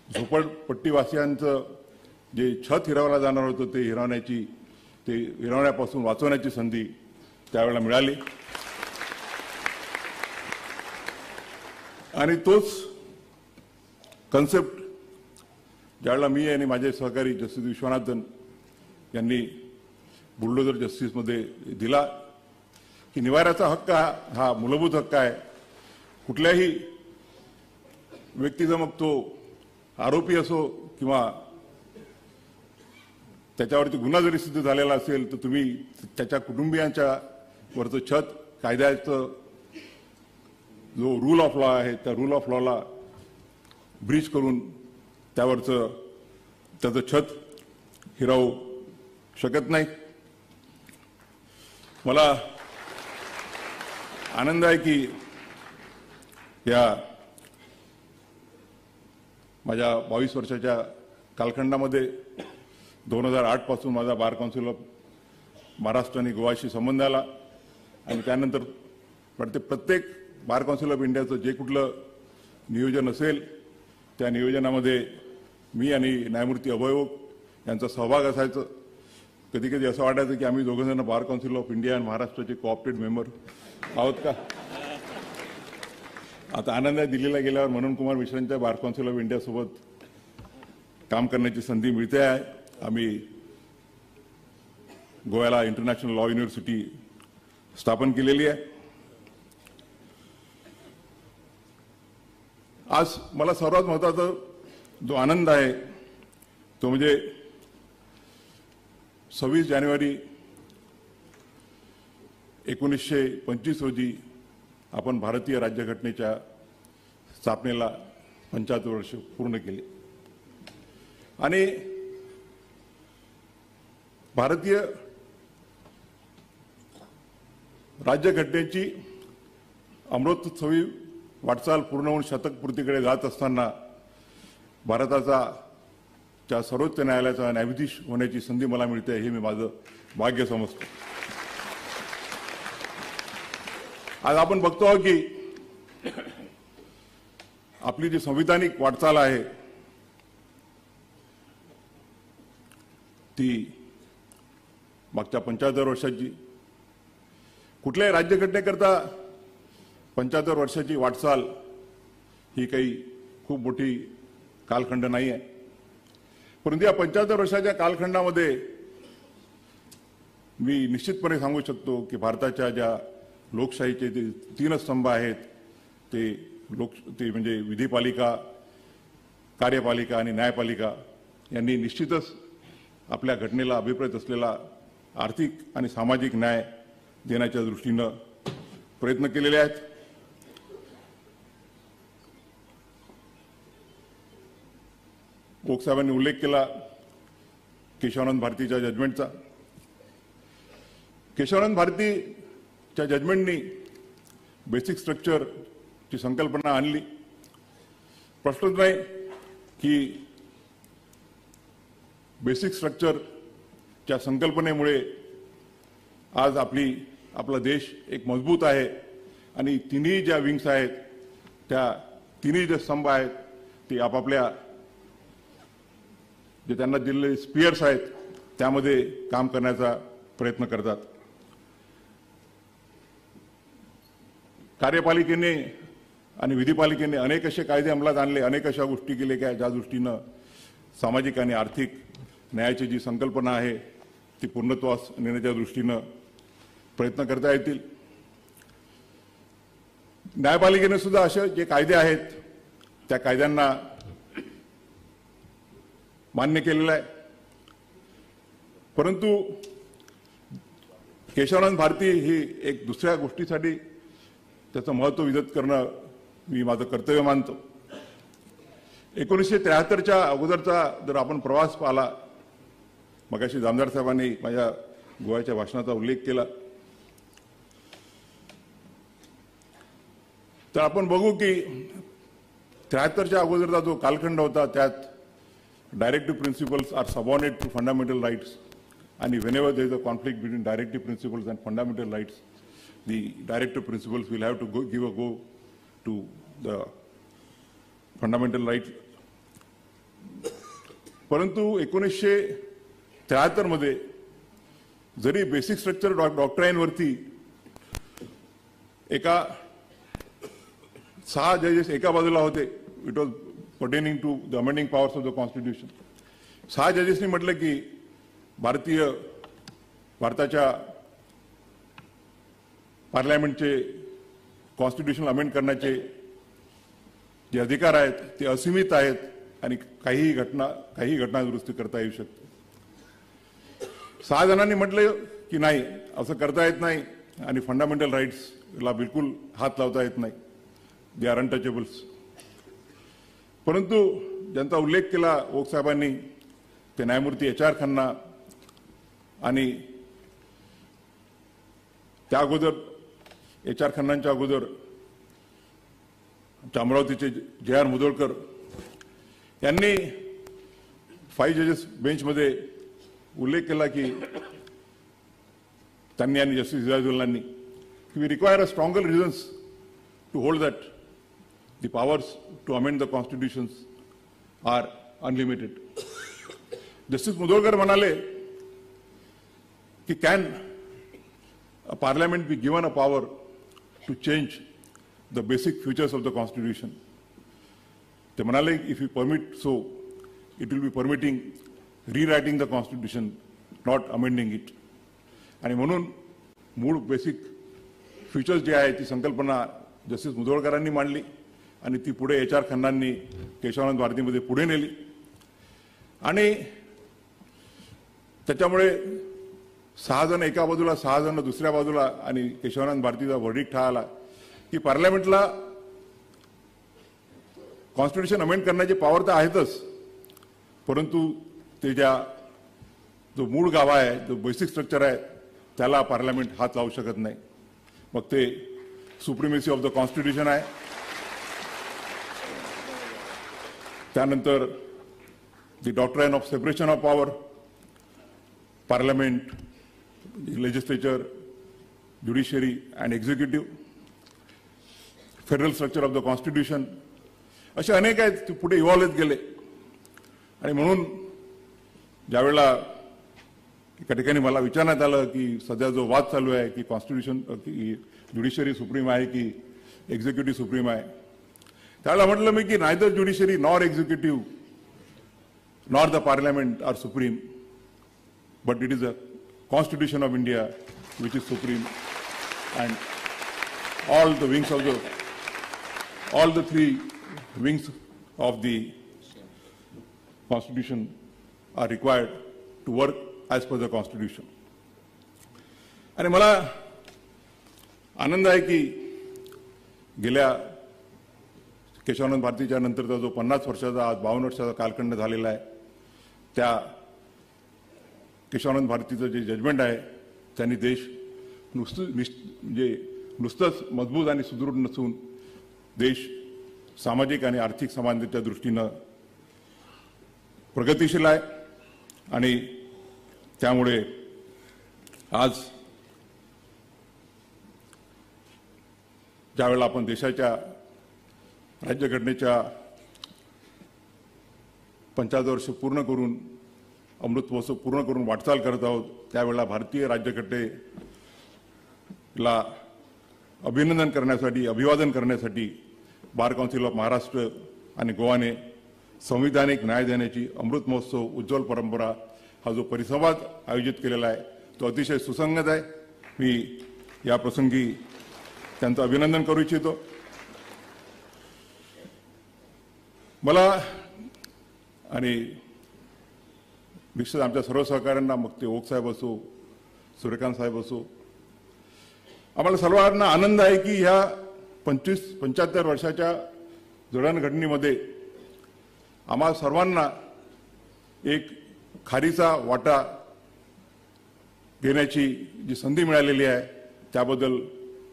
Speaker 1: झोपडपट्टीवासियांचं जे छत हिरावलं जाणार होतं ते हिरावण्यापासून वाचवण्याची संधी त्यावेळेला मिळाली. आणि तोच कन्सेप्ट ज्यावेळेला मी आणि माझे सहकारी जस्टिस विश्वनाथन यांनी बुलडोजर जस्टिसमध्ये दिला की निवाऱ्याचा हक्क हा मूलभूत हक्क आहे. कुठल्याही व्यक्तीचा, मग तो आरोपी असो किंवा त्याच्यावरती गुन्हा जरी सिद्ध झालेला असेल तर तुम्ही त्याच्या कुटुंबियांच्या वरचं छत, कायद्याचं जो रूल ऑफ लॉ आहे त्या रूल ऑफ लॉला ब्रीच करून त्याचं छत हिरावू शकत नाही. मला आनंद आहे की या माझ्या 22 वर्षाच्या कालखंडामध्ये 2008 पासून माझा बार काउन्सिल ऑफ महाराष्ट्र आणि गोवाशी संबंध आला, आणि त्यानंतर वाटते प्रत्येक बार काउन्सिल ऑफ इंडियाचं जे कुठलं नियोजन असेल त्या नियोजनामध्ये मी आणि न्यायमूर्ती अभयोग यांचा सहभाग असायचं. कधी कधी असं वाटायचं की आम्ही दोघंजण बार काउन्सिल ऑफ इंडिया आणि महाराष्ट्राचे कोऑपरेटिव्ह मेंबर आहोत का. आता आनंद आहे, दिल्लीला गेल्यावर मनोज कुमार मिश्रांच्या बार काउन्सिल ऑफ इंडिया सोबत काम करण्याची संधी मिळते आहे. आम्ही गोव्याला इंटरनॅशनल लॉ युनिव्हर्सिटी स्थापन केलेली आहे. आज मला सर्वात महत्त्वाचा जो आनंद आहे तो म्हणजे 26 जानेवारी 1925 रोजी आपण भारतीय राज्यघटनेच्या स्थापनेला 75 वर्ष पूर्ण केली आणि भारतीय राज्यघटनेची अमृतोत्सवी वाटचाल पूर्ण होऊन शतकपूर्तीकडे जात असताना भारताच्या सर्वोच्च न्यायालयाचा न्यायाधीश होण्याची संधी मला मिळते हे मी माझं भाग्य समजतो. आज आपण बघतो आहोत की आपली जी संविधानिक वाटचाल आहे ती मागच्या 75 वर्षाची कुठल्याही राज्यघटनेकरता 75 वर्षाची वाटचाल ही काही खूप मोठी कालखंड नाही आहे. परंतु या 75 वर्षाच्या कालखंडामध्ये मी निश्चितपणे सांगू शकतो की भारताच्या ज्या लोकशाहीचे जे 3 स्तंभ आहेत ते म्हणजे विधिपालिका, कार्यपालिका आणि न्यायपालिका यांनी निश्चितच आपल्या घटनेला अभिप्रेत असलेला आर्थिक आणि सामाजिक न्याय देण्याच्या दृष्टीनं प्रयत्न केलेले आहेत. ओक साहेबांनी उल्लेख केला केशवानंद भारतीच्या जजमेंटचा. केशवानंद भारतीच्या जजमेंटनी बेसिक स्ट्रक्चरची संकल्पना आणली. प्रश्नच नाही की बेसिक स्ट्रक्चरच्या संकल्पनेमुळे आज आपला देश एक मजबूत आहे आणि तिन्ही ज्या विंग्स आहेत त्या तिन्ही जे स्तंभ आहेत ते आपापल्या जे त्यांना दिलेले स्पियर्स आहेत त्यामध्ये काम करण्याचा प्रयत्न करतात. कार्यपालिकेने आणि विधिपालिकेने अनेक असे कायदे अंमलात आणले, अनेक अशा गोष्टी केल्या ज्या दृष्टीनं सामाजिक आणि आर्थिक न्यायाची जी संकल्पना आहे ती पूर्णत्वास नेण्याच्या दृष्टीनं प्रयत्न करता येतील. न्यायपालिकेने सुद्धा असे जे कायदे आहेत त्या कायद्यांना मान्य केलेलं आहे. परंतु केशवानंद भारती ही एक दुसऱ्या गोष्टीसाठी त्याचं महत्त्व विदित करणं मी माझं कर्तव्य मानतो. 1973च्या अगोदरचा जर आपण प्रवास पाहिला, मगाशी जामदार साहेबांनी माझ्या गोव्याच्या भाषणाचा उल्लेख केला, तर आपण बघू की 73च्या अगोदरचा जो कालखंड होता त्यात directive principles are subordinate to fundamental rights, and whenever there is a conflict between directive principles and fundamental rights, the directive principles will have to give a go to the fundamental rights. परंतु 1973 मध्ये जरी basic structure डॉक्ट्राईनवरती 6 जजेस एका बाजूला होते, it was pertaining to the amending powers of the constitution. 6 जजेसनी म्हटलं की भारताच्या पार्लमेंटचे कॉन्स्टिट्यूशन अमेंड करण्याचे जे अधिकार आहेत ते असीमित आहेत आणि काही घटना दुरुस्ती करता येऊ शकते. 6 जणांनी म्हटलं की नाही, असं करता येत नाही आणि फंडामेंटल राईट्सला बिलकुल हात लावता येत नाही, दे आर अनटचेबल्स. परंतु ज्यांचा उल्लेख केला ओक साहेबांनी ते न्यायमूर्ती HR खन्ना आणि त्या अगोदर HR खन्नांच्या अगोदर अमरावतीचे JR मुदोळकर यांनी 5 जजेस बेंचमध्ये उल्लेख केला की त्यांनी आणि जस्टिस सिराजुल्लांनी की we require a stronger reasons to hold that the powers to amend the constitutions are unlimited. Justice Mudholkar म्हणाले की can a parliament be given a power to change the basic futures of the constitution. ते म्हणाले if you permit so it will be permitting rewriting the constitution, not amending it. आणि म्हणून मूळ basic futures जे आहे ती संकल्पना justice मुधोळकरांनी मांडली आणि ती पुढे HR खन्नांनी केशवानंद भारतीमध्ये पुढे नेली. आणि त्याच्यामुळे 6 जण एका बाजूला, 6 जण दुसऱ्या बाजूला, आणि केशवानंद भारतीचा वर्डिक्ट हा आला की पार्लमेंटला कॉन्स्टिट्यूशन अमेंड करण्याची पॉवर तर आहेतच, परंतु ते जो मूळ गाभा आहे, जो बेसिक स्ट्रक्चर आहे, त्याला पार्लमेंट हात लावू शकत नाही. मग ते सुप्रिमेसी ऑफ द कॉन्स्टिट्यूशन आहे, त्यानंतर the doctrine of separation of power, parliament, legislature, judiciary and executive, federal structure of the constitution, असे अनेक आहेत ते पुढे इव्हॉल्व होत गेले. आणि म्हणून ज्यावेळेला एका ठिकाणी मला विचारण्यात आलं की सध्या जो वाद चालू आहे की कॉन्स्टिट्यूशन की ज्युडिशियरी सुप्रीम आहे की एक्झिक्युटिव्ह सुप्रीम आहे, त्यावेळेला म्हटलं मी की neither judiciary nor executive nor the parliament are supreme, but it is a Constitution of India which is supreme, and all the 3 wings of the Constitution are required to work as per the Constitution. आणि मला आनंद आहे की गेल्या केशवानंद भारतीच्या नंतरचा जो 50 वर्षाचा, आज 52 वर्षाचा कालखंड झालेला आहे, त्या केशवानंद भारतीचं जे जजमेंट आहे त्यांनी देश नुसतंच मजबूत आणि सुदृढ नसून देश सामाजिक आणि आर्थिक समानतेच्या दृष्टीनं प्रगतिशील आहे. आणि त्यामुळे आज ज्यावेळेला आपण देशाच्या राज्यघटनेच्या 75 वर्ष पूर्ण करून, अमृत महोत्सव पूर्ण करून वाटचाल करत आहोत, त्यावेळेला भारतीय राज्यघटनेला अभिनंदन करण्यासाठी, अभिवादन करण्यासाठी बार काउन्सिल ऑफ महाराष्ट्र आणि गोवाने संविधानिक न्याय देण्याची अमृत महोत्सव उज्ज्वल परंपरा हा जो परिसंवाद आयोजित केलेला आहे तो अतिशय सुसंगत आहे. मी या प्रसंगी त्यांचं अभिनंदन करू इच्छितो. मला आणि निश्चित आमच्या सर्व सहकाऱ्यांना, मग ते ओक साहेब असो, सूर्यकांत साहेब असो, आम्हाला सर्वांना आनंद आहे की ह्या 75 वर्षाच्या जडणघडणीमध्ये आम्हा सर्वांना एक खारीचा वाटा घेण्याची जी संधी मिळालेली आहे त्याबद्दल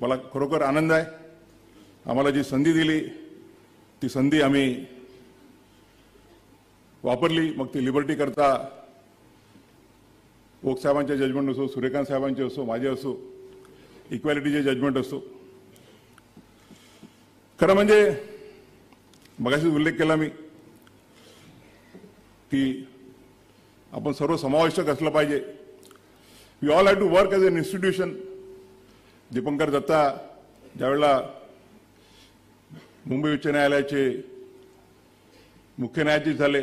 Speaker 1: मला खरोखर आनंद आहे. आम्हाला जी संधी दिली ती संधी आम्ही वापरली. मग ती लिबर्टी करता ओक साहेबांचे जजमेंट असो, सूर्यकांत साहेबांचे असो, माझे असो, इक्वॅलिटीचे जजमेंट असो. खरं म्हणजे मगाशीच उल्लेख केला मी की आपण सर्व समावेशक असलं पाहिजे. We all have to work as an institution. Dipankar Datta ज्यावेळेला मुंबई उच्च न्यायालयाचे मुख्य न्यायाधीश झाले,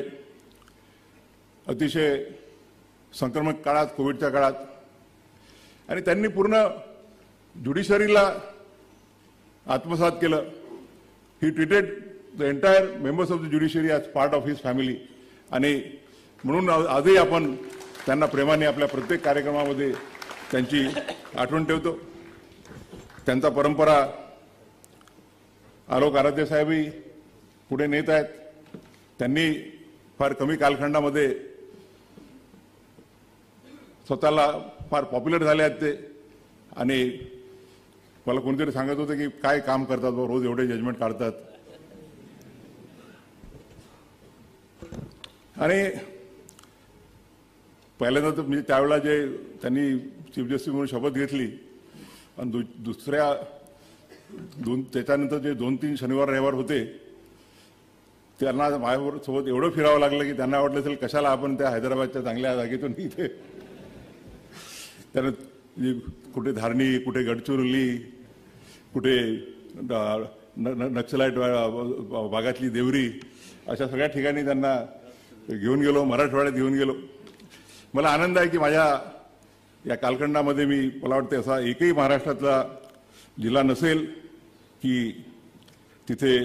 Speaker 1: अतिशय संक्रमक काळात, कोविडच्या काळात, आणि त्यांनी पूर्ण ज्युडिशरीला आत्मसात केलं. He treated the entire members of the judiciary as part of his family. आणि म्हणून आजही आपण त्यांना प्रेमाने आपल्या प्रत्येक कार्यक्रमामध्ये त्यांची आठवण ठेवतो. त्यांचा परंपरा आलोक आराध्य साहेबही पुढे नेत आहेत. त्यांनी फार कमी कालखंडामध्ये स्वतःला फार पॉप्युलर झाले आहेत ते. आणि मला कोणीतरी सांगत होतं की काय काम करतात, रोज एवढे जजमेंट काढतात. आणि पहिल्यांदा तर म्हणजे त्यावेळेला जे त्यांनी चीफ जस्टिस म्हणून शपथ घेतली आणि त्याच्यानंतर जे 2-3 शनिवार रविवार होते त्यांना माझ्यासोबत एवढं फिरावं लागलं की त्यांना वाटलं असेल कशाला आपण त्या हैदराबादच्या चांगल्या जागेतून इथे त्यानं कुठे धारणी, कुठे गडचिरोली, कुठे नक्षलाईट भागातली देवरी, अशा सगळ्या ठिकाणी त्यांना घेऊन गेलो, मराठवाड्यात घेऊन गेलो. मला आनंद आहे की माझ्या या कालखंडामध्ये मला वाटते असा एकही महाराष्ट्रातला जिल्हा नसेल की तिथे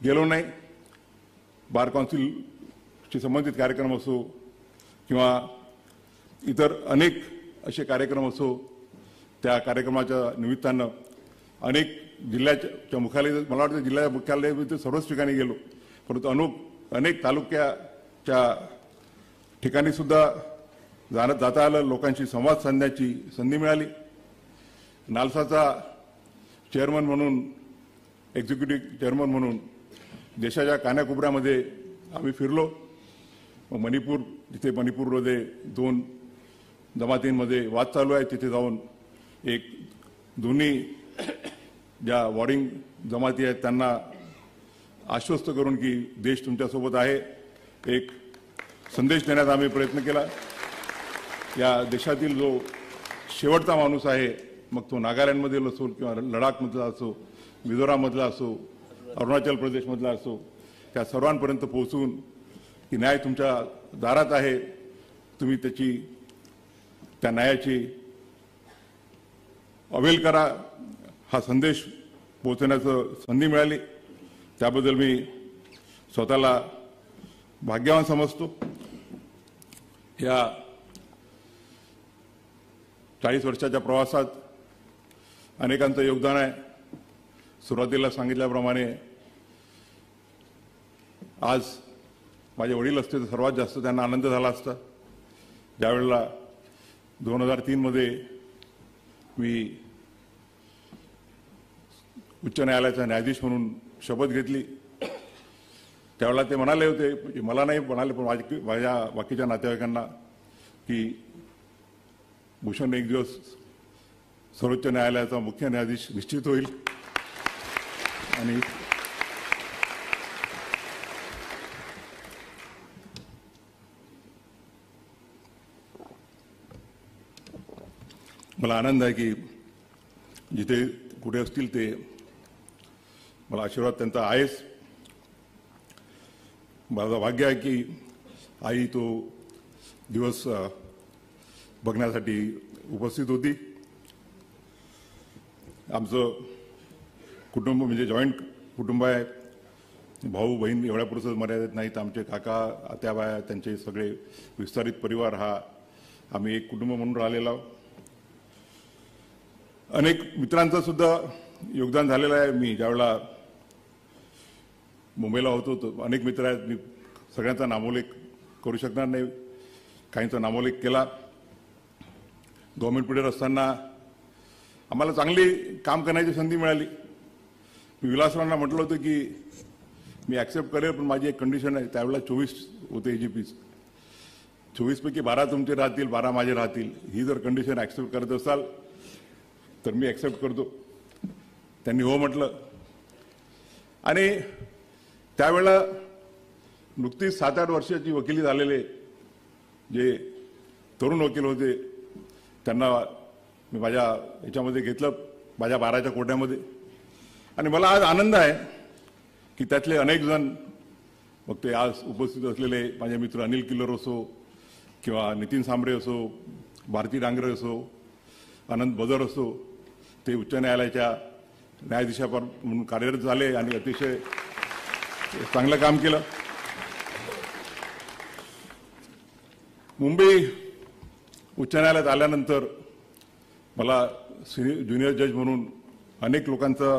Speaker 1: गेलो नाही. बार काउन्सिलशी संबंधित कार्यक्रम असो किंवा इतर अनेक असे कार्यक्रम असो, त्या कार्यक्रमाच्या निमित्तानं अनेक जिल्ह्याच्या मुख्यालय, मला वाटतं जिल्ह्याच्या मुख्यालय सर्वच ठिकाणी गेलो, परंतु अनेक तालुक्याच्या ठिकाणी सुद्धा जाता आलं, लोकांशी संवाद साधण्याची संधी मिळाली. नालसाचा चेअरमन म्हणून, एक्झिक्युटिव्ह चेअरमन म्हणून देशाच्या कानाकोपऱ्यामध्ये आम्ही फिरलो. मणिपूर, जिथे मणिपूरमध्ये 2 जमातींमध्ये वाद चालू आहे, तिथे जाऊन दोन्ही ज्या वॉरिंग जमाती आहेत त्यांना आश्वस्त करून की देश तुमच्यासोबत आहे, एक संदेश देण्याचा आम्ही प्रयत्न केला. या देशातील जो शेवटचा माणूस आहे, मग तो नागालँडमधील असो किंवा लडाखमधला असो, मिझोराममधला असो, अरुणाचल प्रदेशमधला असो, त्या सर्वांपर्यंत पोहोचून की न्याय तुमच्या दारात आहे, तुम्ही त्या न्यायाची अवेल करा, हा संदेश पोहोचण्याचं संधी मिळाली. त्याबद्दल मी स्वतःला भाग्यवान समजतो. या 40 वर्षाच्या प्रवासात अनेकांचं योगदान आहे. सुरुवातीला सांगितल्याप्रमाणे आज माझे वडील असते तर सर्वात जास्त त्यांना आनंद झाला असता. ज्यावेळेला 2003 मध्ये मी उच्च न्यायालयाचा न्यायाधीश म्हणून शपथ घेतली, त्यावेळेला ते म्हणाले होते, मला नाही म्हणाले पण माझ्या बाकीच्या नातेवाईकांना, की भूषण एक दिवस सर्वोच्च न्यायालयाचा मुख्य न्यायाधीश निश्चित होईल. आणि मला आनंद आहे की जिथे कुठे असतील ते मला आशीर्वाद त्यांचा आहेच. माझं भाग्य आहे की आई तो दिवस बघण्यासाठी उपस्थित होती. आमचं कुटुंब म्हणजे जॉईंट कुटुंब आहे. भाऊ बहीण एवढ्यापुरतं मर्यादित नाहीत. आमचे काका, आत्याबाया, त्यांचे सगळे विस्तारित परिवार, हा आम्ही एक कुटुंब म्हणून राहिलेलो आहोत. अनेक मित्रांचं सुद्धा योगदान झालेलं आहे. मी ज्यावेळेला मुंबईला होतो तर अनेक मित्र आहेत, मी सगळ्यांचा नामोल्लेख करू शकणार नाही, काहींचा नामोल्लेख केला. गव्हर्नमेंट पुढे असताना आम्हाला चांगली काम करण्याची संधी मिळाली. मी विलासरावांना म्हटलं होतं की मी ॲक्सेप्ट करेल, पण माझी एक कंडिशन आहे. त्यावेळेला 24 होते AGPs, 24 पैकी 12 तुमचे राहतील, 12 माझे राहतील. ही जर कंडिशन ॲक्सेप्ट करत असाल तर मी ॲक्सेप्ट करतो. त्यांनी हो म्हटलं. आणि त्यावेळेला नुकतीच 7-8 वर्षाची वकिली झालेले जे तरुण वकील होते त्यांना मी माझ्या याच्यामध्ये घेतलं, माझ्या 12च्या कोट्यामध्ये. आणि मला आज आनंद आहे की त्यातले अनेक जण, मग ते आज उपस्थित असलेले माझे मित्र अनिल किल्लर असो किंवा नितीन सांबरे असो, भारती डांगरे असो, अनंत बदर असो, ते उच्च न्यायालयाच्या न्यायाधीशापर म्हणून कार्यरत झाले आणि अतिशय चांगलं काम केलं. मुंबई उच्च न्यायालयात आल्यानंतर मला ज्युनियर जज म्हणून अनेक लोकांचा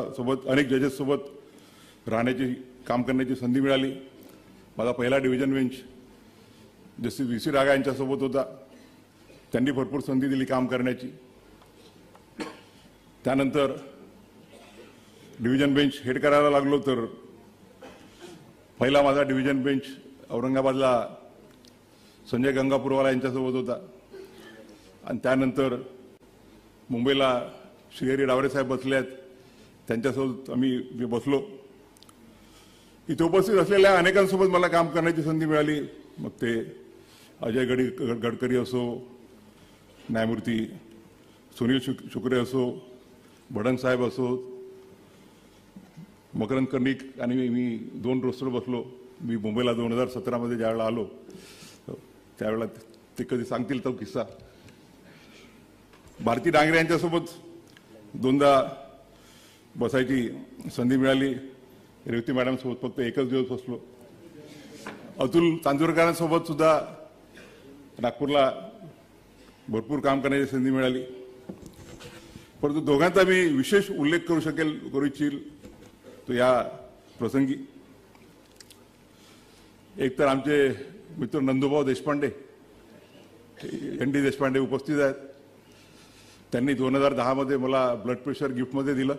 Speaker 1: अनेक जजेससोबत राहण्याची, काम करण्याची संधी मिळाली. माझा पहिला डिव्हिजन बेंच जस्टिस VC रागा यांच्यासोबत होता. त्यांनी भरपूर संधी दिली काम करण्याची. त्यानंतर डिव्हिजन बेंच हेड करायला लागलो तर पहिला माझा डिव्हिजन बेंच औरंगाबादला संजय गंगापूरवाला यांच्यासोबत होता. आणि त्यानंतर मुंबईला श्रीहरी डावरे साहेब बसले आहेत, त्यांच्यासोबत मी बसलो. इथे उपस्थित असलेल्या अनेकांसोबत मला काम करण्याची संधी मिळाली. मग ते अजय गडकरी असो, न्यायमूर्ती सुनील शुक्रे असो, भडंग साहेब असो, मकरंद कर्णिक आणि मी 2 रोस्टर बसलो. मी मुंबईला 2017 ज्यावेळेला आलो त्यावेळेला ते कधी सांगतील तो किस्सा. भारती डांगरे यांच्यासोबत 2दा बसायची संधी मिळाली. रेवती मॅडमसोबत फक्त एकच दिवस बसलो. अतुल चांदूरकरांसोबत सुद्धा नागपूरला भरपूर काम करण्याची संधी मिळाली. परंतु दोघांचा मी विशेष उल्लेख करू इच्छिल तो या प्रसंगी. एक तर आमचे मित्र नंदूभाऊ देशपांडे, ND देशपांडे उपस्थित आहेत. त्यांनी 2010 मला ब्लड प्रेशर गिफ्टमध्ये दिलं.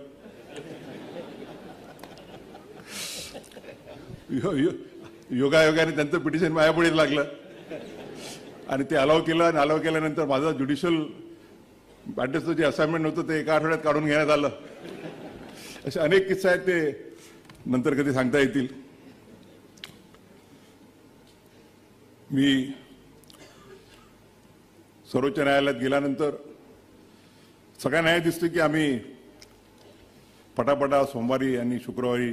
Speaker 1: योगायोगाने त्यांचं पिटिशन माझ्यापुढे लागलं आणि ते अलाव केलं. आणि अलाव केल्यानंतर माझं ज्युडिशियल मॅटर्सचं जे असाइनमेंट होतं ते एका आठवड्यात काढून घेण्यात आलं. असे अनेक किस्से आहेत, ते नंतर कधी सांगता येतील. मी सर्वोच्च न्यायालयात गेल्यानंतर सगळ्यांना हे दिसतं की आम्ही पटापटा सोमवारी आणि शुक्रवारी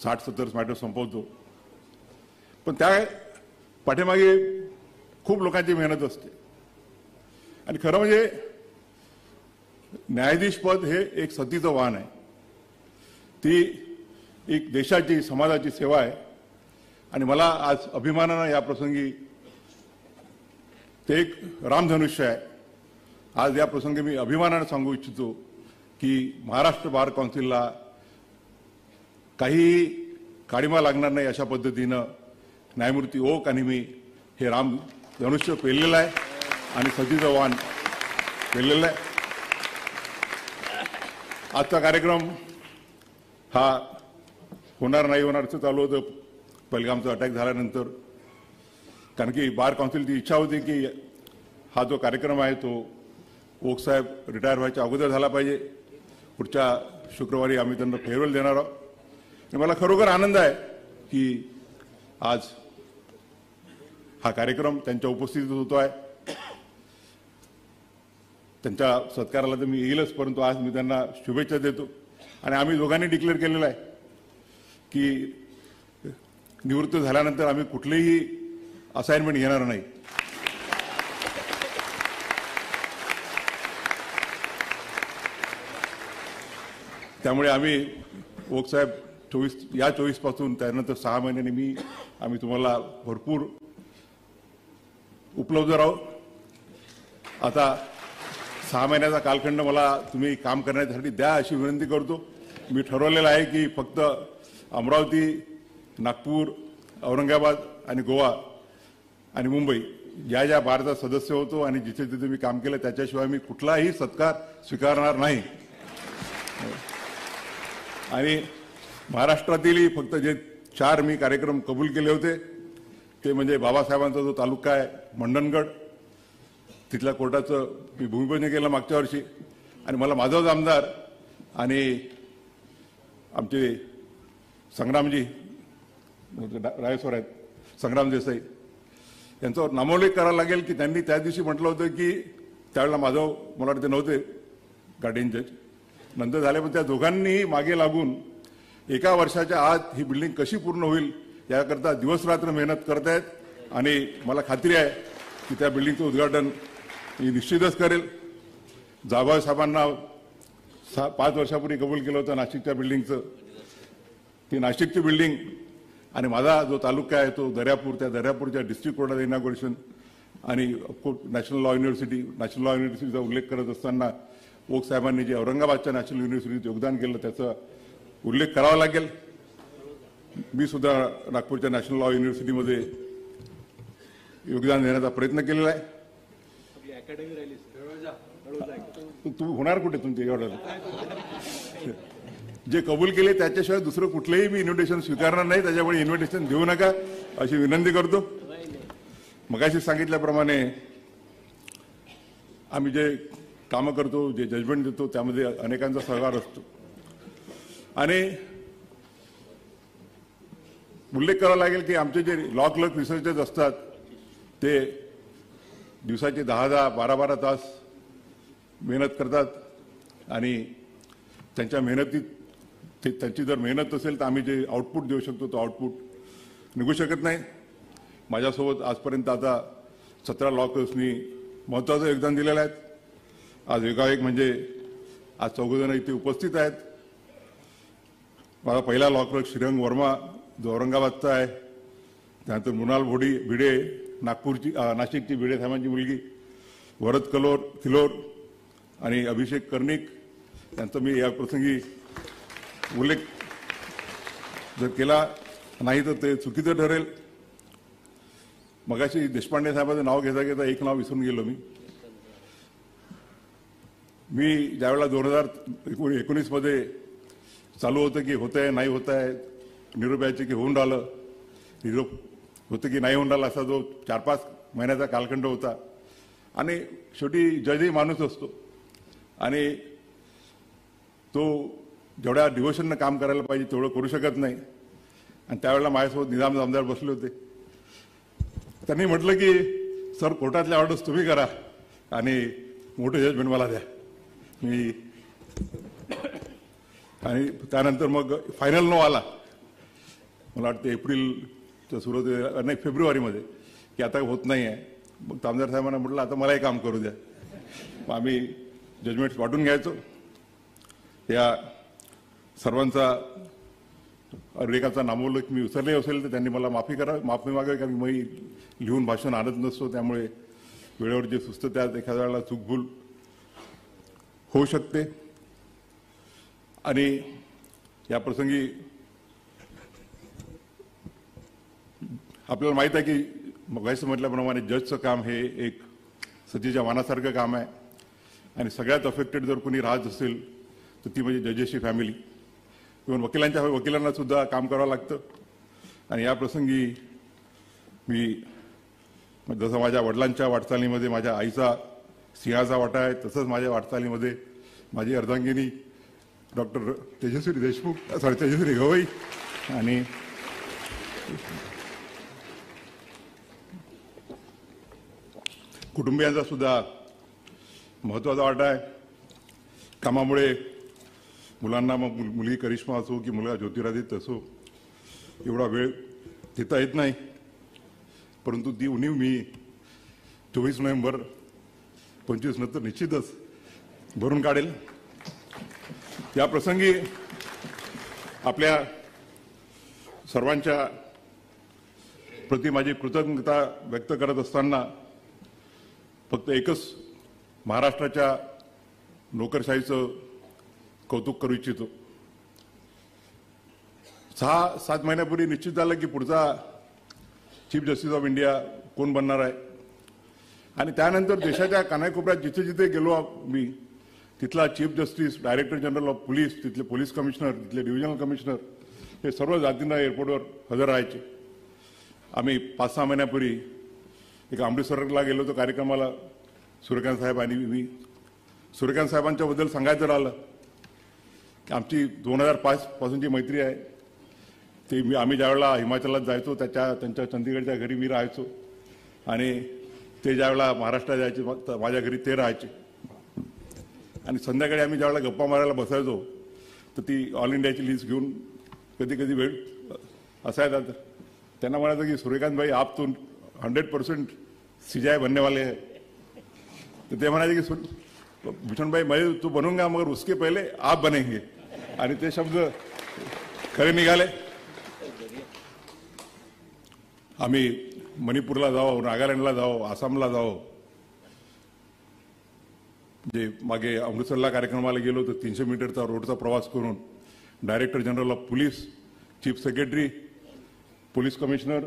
Speaker 1: 60-70 मॅटर संपवतो. पण त्या पाठीमागे खूप लोकांची मेहनत असते. आणि खरं म्हणजे न्यायाधीश पद हे एक सतीचं वाहन आहे. ती एक देशाची, समाजाची सेवा आहे. आणि मला आज अभिमानानं या प्रसंगी ते एक रामधनुष्य आहे. आज या प्रसंगी मी अभिमानानं सांगू इच्छितो की महाराष्ट्र बार काउन्सिलला काही काळिमा लागणार नाही अशा पद्धतीनं न्यायमूर्ती ओक आणि मी हे रामधनुष्य पेललेलं आहे आणि सतीचं वाहन पेललेलं आहे. आजचा कार्यक्रम हा होणार नाही होणार असं चालू होतं पहलगामचा अटॅक झाल्यानंतर. कारण की बार काउन्सिलची इच्छा होती की हा जो कार्यक्रम आहे तो ओक साहेब रिटायर व्हायच्या अगोदर झाला पाहिजे. पुढच्या शुक्रवारी आम्ही त्यांना फेअरवेल देणार आहोत. आणि मला खरोखर आनंद आहे की आज हा कार्यक्रम त्यांच्या उपस्थितीत होतो आहे. त्यांच्या सत्काराला तर मी येईलच, परंतु आज मी त्यांना शुभेच्छा देतो. आणि आम्ही दोघांनी डिक्लेअर केलेलं आहे की निवृत्त झाल्यानंतर आम्ही कुठलेही असाइनमेंट घेणार नाही. त्यामुळे आम्ही ओक साहेब 24 पासून त्यानंतर 6 महिन्यांनी आम्ही तुम्हाला भरपूर उपलब्ध राहू. आता 6 महिन्याचा कालखंड मला तुम्ही काम करण्यासाठी द्या अशी विनंती करतो. मी ठरवलेलं आहे की फक्त अमरावती, नागपूर, औरंगाबाद आणि गोवा आणि मुंबई ज्या ज्या बारचा सदस्य होतो आणि जिथे जिथे मी काम केलं त्याच्याशिवाय मी कुठलाही सत्कार स्वीकारणार नाही. आणि महाराष्ट्रातीलही फक्त जे 4 मी कार्यक्रम कबूल केले होते ते म्हणजे बाबासाहेबांचा जो तालुका आहे मंडणगड, तिथल्या कोर्टाचं मी भूमिपूजन केलं मागच्या वर्षी. आणि मला माधव आमदार आणि आमचे संग्रामजी रायस्वर आहेत, संग्राम देसाई, यांचा नामोल्लेख करावा लागेल की त्यांनी त्या दिवशी म्हटलं होतं की त्यावेळेला माधव मला वाटते नव्हते गार्डियन जज, नंतर झाले, पण त्या दोघांनीही मागे लागून एका वर्षाच्या आत ही बिल्डिंग कशी पूर्ण होईल याकरता दिवसरात्र मेहनत करत आहेत. आणि मला खात्री आहे की त्या बिल्डिंगचं उद्घाटन मी निश्चितच करेल. जाधव साहेबांना 5 वर्षापूर्वी कबूल केलं होतं नाशिकच्या बिल्डिंगचं. ती नाशिकची बिल्डिंग आणि माझा जो तालुका आहे तो दर्यापूर, त्या दर्यापूरच्या डिस्ट्रिक्ट कोर्टाचं इनॉग्रेशन आणि नॅशनल लॉ युनिव्हर्सिटीचा उल्लेख करत असताना ओक साहेबांनी जे औरंगाबादच्या नॅशनल युनिव्हर्सिटीत योगदान केलं त्याचा उल्लेख करावा लागेल. मी सुद्धा नागपूरच्या नॅशनल लॉ युनिव्हर्सिटीमध्ये योगदान देण्याचा प्रयत्न केलेला आहे. तू होणार कुठे तुमच्या एवढं जे कबूल केले त्याच्याशिवाय दुसरं कुठलंही मी इन्व्हिटेशन स्वीकारणार नाही. त्याच्यामुळे इन्व्हिटेशन देऊ नका अशी विनंती करतो. मगाशी सांगितल्याप्रमाणे आम्ही जे कामं करतो, जे जजमेंट देतो त्यामध्ये अनेकांचा सहभाग असतो. आणि उल्लेख करावा लागेल की आमचे जे लॉ क्लर्क रिसर्चर्स असतात ते दिवसाचे 10-10, 12-12 तास मेहनत करतात आणि त्यांच्या मेहनतीत त्यांची जर मेहनत असेल तर आम्ही जे आउटपुट देऊ शकतो तो आउटपुट निघू शकत नाही. माझ्यासोबत आजपर्यंत आता 17 लॉ क्लर्क्सनी महत्त्वाचं योगदान दिलेलं आहे. आज एकाएक म्हणजे आज 4 जण इथे उपस्थित आहेत. माझा पहिला लॉ क्लर्क श्रीरंग वर्मा जो औरंगाबादचा आहे, त्यानंतर मृणाल भिडे नाशिकची भिडे साहेबांची मुलगी, वरद किलोर आणि अभिषेक कर्णिक यांचा मी या प्रसंगी उल्लेख जर केला नाही तर ते चुकीचं ठरेल. मगाशी देशपांडे साहेबांचं नाव घेता घेता एक नाव विसरून गेलो मी ज्यावेळेला 2019 मध्ये चालू होतं की होत आहे नाही होत आहे, निरोप यायचे की होऊन राहिलं, निरोप होतं की नाही होऊन राहिलं, असा जो 4-5 महिन्याचा कालखंड होता. आणि शेवटी जजही माणूस असतो आणि तो जेवढ्या डिव्होशननं काम करायला पाहिजे तेवढं करू शकत नाही. आणि त्यावेळेला माझ्यासोबत निजाम आमदार बसले होते. त्यांनी म्हटलं की सर कोर्टातल्या ऑर्डर्स तुम्ही करा आणि मोठे जजमेंट मला द्या. मी आणि त्यानंतर मग फायनल नो आला, मला वाटतं एप्रिलच्या सुरुवातीला नाही फेब्रुवारीमध्ये, की आता होत नाही आहे. मग आमदार साहेबांना म्हटलं आता मलाही काम करू द्या. मग आम्ही जजमेंट्स वाटून घ्यायचो. या सर्वांचा रेखाचा नामोल्लेख मी विसरले असेल तर त्यांनी मला माफी मागावी, कारण मी लिहून भाषण आणत नसतो. त्यामुळे वेळेवर जे सुचतं त्यात एखाद्या वेळेला चूकभूल होऊ शकते. आणि या प्रसंगी आपल्याला माहीत आहे की मगाशी म्हटल्याप्रमाणे जजचं काम हे एक सतीच्या वाणासारखं काम आहे आणि सगळ्यात अफेक्टेड जर कोणी राहत असेल तर ती म्हणजे जजेसची फॅमिली. इव्हन वकिलांना सुद्धा काम करावं लागतं. आणि या प्रसंगी मी जसं माझ्या वडिलांच्या वाटचालीमध्ये माझ्या आईचा सिंहाचा वाटा आहे, तसंच माझ्या वाटचालीमध्ये माझी अर्धांगिनी डॉक्टर तेजस्वी गवई आणि कुटुंबियांचा सुद्धा महत्त्वाचा वाटा आहे. कामामुळे मुलांना, मग मुलगी करिश्मा असो की मुलगा ज्योतिरादित्य असो, एवढा वेळ देता येत नाही. परंतु ती उणीव मी 24 नोव्हेंबर 25 नंतर निश्चितच भरून काढेल. या प्रसंगी आपल्या सर्वांच्या प्रति माझी कृतज्ञता व्यक्त करत असताना फक्त एकच महाराष्ट्राच्या नोकरशाहीचं कौतुक करू इच्छितो. 6-7 महिन्यापूर्वी निश्चित झालं की पुढचा चीफ जस्टिस ऑफ इंडिया कोण बनणार आहे. आणि त्यानंतर देशाच्या कानाकोपऱ्यात जिथे जिथे गेलो मी, तिथला chief justice, director general of police, तिथले पोलीस कमिशनर, तिथले डिव्हिजनल कमिशनर हे सर्व जातींना एअरपोर्टवर हजर राहायचे. आम्ही 5-6 महिन्यापूर्वी एक अमृतसरला गेलो होतो कार्यक्रमाला. सूर्यकांत साहेब आणि मी, सूर्यकांत साहेबांच्याबद्दल सांगायचं राहिलं की आमची 2005 पासूनची मैत्री आहे. ते आम्ही ज्यावेळेला हिमाचलात जायचो त्यांच्या चंदीगडच्या घरी मी राहायचो आणि ते ज्यावेळेला महाराष्ट्रात जायचे माझ्या घरी ते राहायचे. आणि संध्याकाळी आम्ही ज्यावेळेला गप्पा मारायला बसायचो तर ती ऑल इंडियाची लिस्ट घेऊन कधी कधी वेळ असायचा. त्यांना म्हणायचं की सूर्यकांत भाई आप तो 100% सीजाय बनने वाले हैं. तर ते म्हणायचे की भूषण भाई मैं तो बनूंगा मगर उसके पहले आप बनेंगे. आणि ते शब्द खरे निघाले. आम्ही मणिपूरला जावं, नागालँडला जावं, आसामला जावं. जे मागे अमृतसरला कार्यक्रमाला गेलो तर 300 मीटरचा रोडचा प्रवास करून director general of police, chief secretary, police commissioner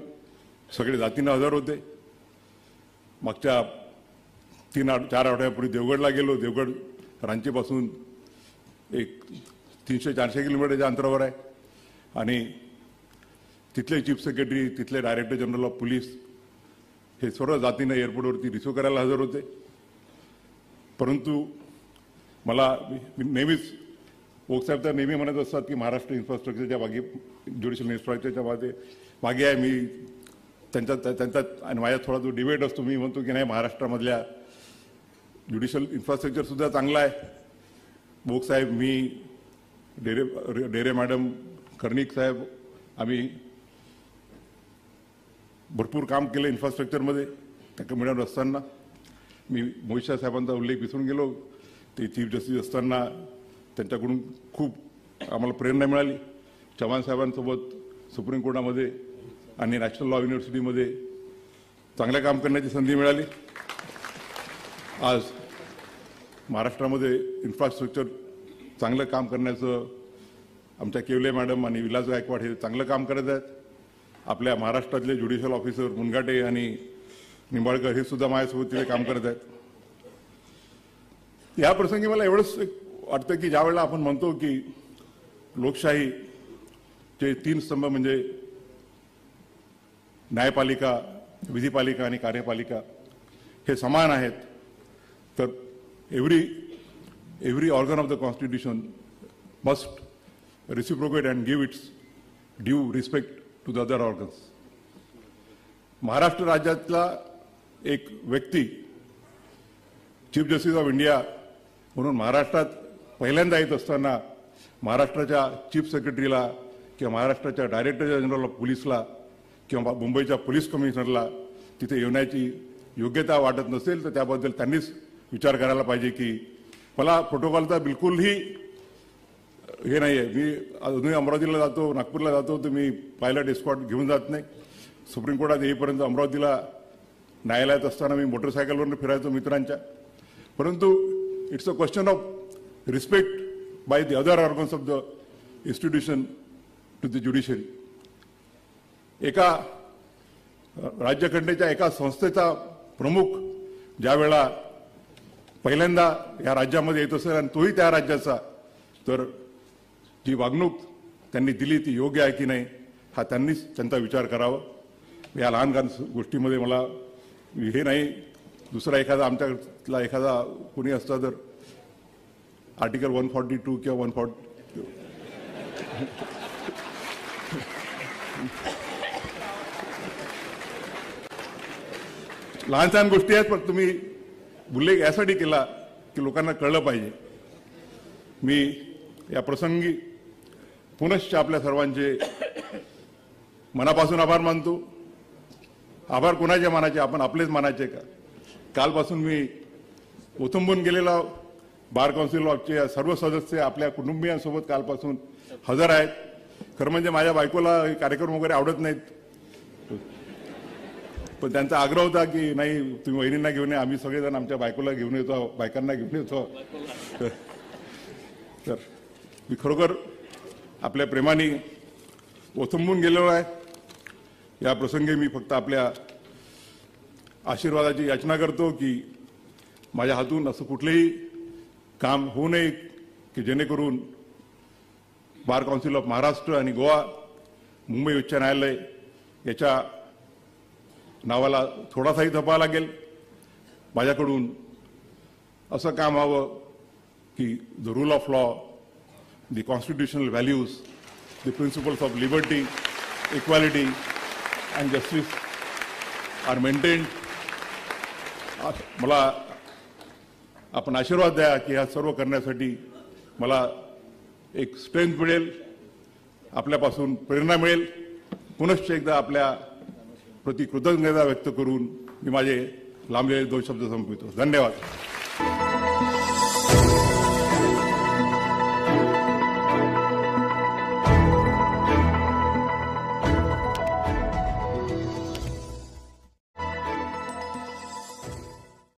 Speaker 1: सगळे जातीनं हजर होते. मागच्या 3-4 आठवड्यापूर्वी देवगडला गेलो. देवगड रांचीपासून एक 300-400 किलोमीटरच्या अंतरावर आहे. आणि तिथले चीफ सेक्रेटरी, तिथले डायरेक्टर जनरल ऑफ पोलीस हे सर्व जातीनं एअरपोर्टवरती रिसिव्ह करायला हजर होते. परंतु मला नेहमीच ओक साहेब तर नेहमी म्हणत असतात की महाराष्ट्र इन्फ्रास्ट्रक्चरच्या मागे, ज्युडिशियल इन्फ्रास्ट्रक्चरच्या मागे आहे. मी त्यांचा आणि माझ्यात थोडा जो डिबेट असतो, मी म्हणतो की नाही, महाराष्ट्रामधल्या ज्युडिशियल इन्फ्रास्ट्रक्चर सुद्धा चांगला आहे. ओक साहेब, मी, डेरे मॅडम, कर्णिक साहेब, आम्ही भरपूर काम केलं इन्फ्रास्ट्रक्चरमध्ये. त्या मिळून असताना मी मोहित शाह साहेबांचा उल्लेख विसरून गेलो. ते चीफ जस्टिस असताना त्यांच्याकडून खूप आम्हाला प्रेरणा मिळाली. चव्हाण साहेबांसोबत सुप्रीम कोर्टामध्ये आणि नॅशनल लॉ युनिव्हर्सिटीमध्ये चांगलं काम करण्याची संधी मिळाली. आज महाराष्ट्रामध्ये इन्फ्रास्ट्रक्चर चांगलं काम करण्याचं आमच्या केवले मॅडम आणि विलास गायकवाड हे चांगलं काम करत आहेत. आपल्या महाराष्ट्रातले ज्युडिशियल ऑफिसर मुनघाटे आणि निंबाळकर हे सुद्धा माझ्यासोबत तिथे काम करत आहेत. या प्रसंगी मला एवढंच वाटतं की ज्या वेळेला आपण म्हणतो की लोकशाहीचे 3 स्तंभ म्हणजे न्यायपालिका, विधिपालिका आणि कार्यपालिका हे समान आहेत, तर every organ of the constitution must reciprocate and give its due respect to the other organs. Maharashtra राज्यातला एक व्यक्ती चीफ जस्टिस ऑफ इंडिया म्हणून महाराष्ट्रात पहिल्यांदा येत असताना महाराष्ट्राच्या चीफ सेक्रेटरीला किंवा महाराष्ट्राच्या डायरेक्टर जनरल ऑफ पोलीसला किंवा मुंबईच्या पोलीस कमिशनरला तिथे येण्याची योग्यता वाटत नसेल तर त्याबद्दल त्यांनीच विचार करायला पाहिजे. की मला प्रोटोकॉलचा बिलकुलही हे नाही आहे. मी अजूनही अमरावतीला जातो, नागपूरला जातो, तर मी पायलट एस्कॉर्ट घेऊन जात नाही. सुप्रीम कोर्टात येईपर्यंत अमरावतीला न्यायालयात असताना मी मोटरसायकलवरून फिरायचो मित्रांच्या. परंतु it's a question of respect by the other organs of the institution to the judiciary. एका राज्यघटनेच्या एका संस्थेचा प्रमुख ज्या वेळा पहिल्यांदा या राज्यामध्ये येत असेल आणि तोही त्या राज्याचा, तर जी वागणूक त्यांनी दिली ती योग्य आहे की नाही हा त्यांनीच त्यांचा विचार करावा. या लहान लहान गोष्टीमध्ये मला हे नाही, दुसरा एखादा आमच्यातला एखादा कोणी असता तर आर्टिकल 142 किंवा 140 लहान लहान गोष्टी आहेत, पण तुम्ही उल्लेख यासाठी केला की लोकांना कळलं पाहिजे. मी या प्रसंगी पुनश्च आपल्या सर्वांचे मनापासून आभार मानतो. आभार कोणाचे मानायचे? आपण आपलेच मानायचे का? कालपासून मी ओथंबून गेलेला बार काउन्सिल ऑफचे सर्व सदस्य आपल्या कुटुंबियांसोबत कालपासून हजर आहेत. खरं म्हणजे माझ्या बायकोला कार्यक्रम वगैरे आवडत नाहीत, पण त्यांचा आग्रह होता की नाही तुम्ही वहिनींना घेऊन या, आम्ही सगळेजण आमच्या बायकोला घेऊन येतो, बायकांना घेऊन येतो. तर मी खरोखर आपल्या प्रेमाने ओथंबून गेलेलो आहे. या प्रसंगी मी फक्त आपल्या आशीर्वादाची याचना करतो की माझ्या हातून असं कुठलेही काम होऊ नये की जेणेकरून बार काउन्सिल ऑफ महाराष्ट्र आणि गोवा, मुंबई उच्च न्यायालय याच्या नावाला थोडासाही धप्पा लागेल. माझ्याकडून असं काम व्हावं की the rule of law, the constitutional values, the principles of liberty, equality and justice are maintained. मला आपण आशीर्वाद द्या की हा सर्व करण्यासाठी मला एक स्ट्रेंथ मिळेल, आपल्यापासून प्रेरणा मिळेल. पुनश्च एकदा आपल्या प्रति कृतज्ञता व्यक्त करून मी माझे लांबलेले 2 शब्द संपवितो. धन्यवाद.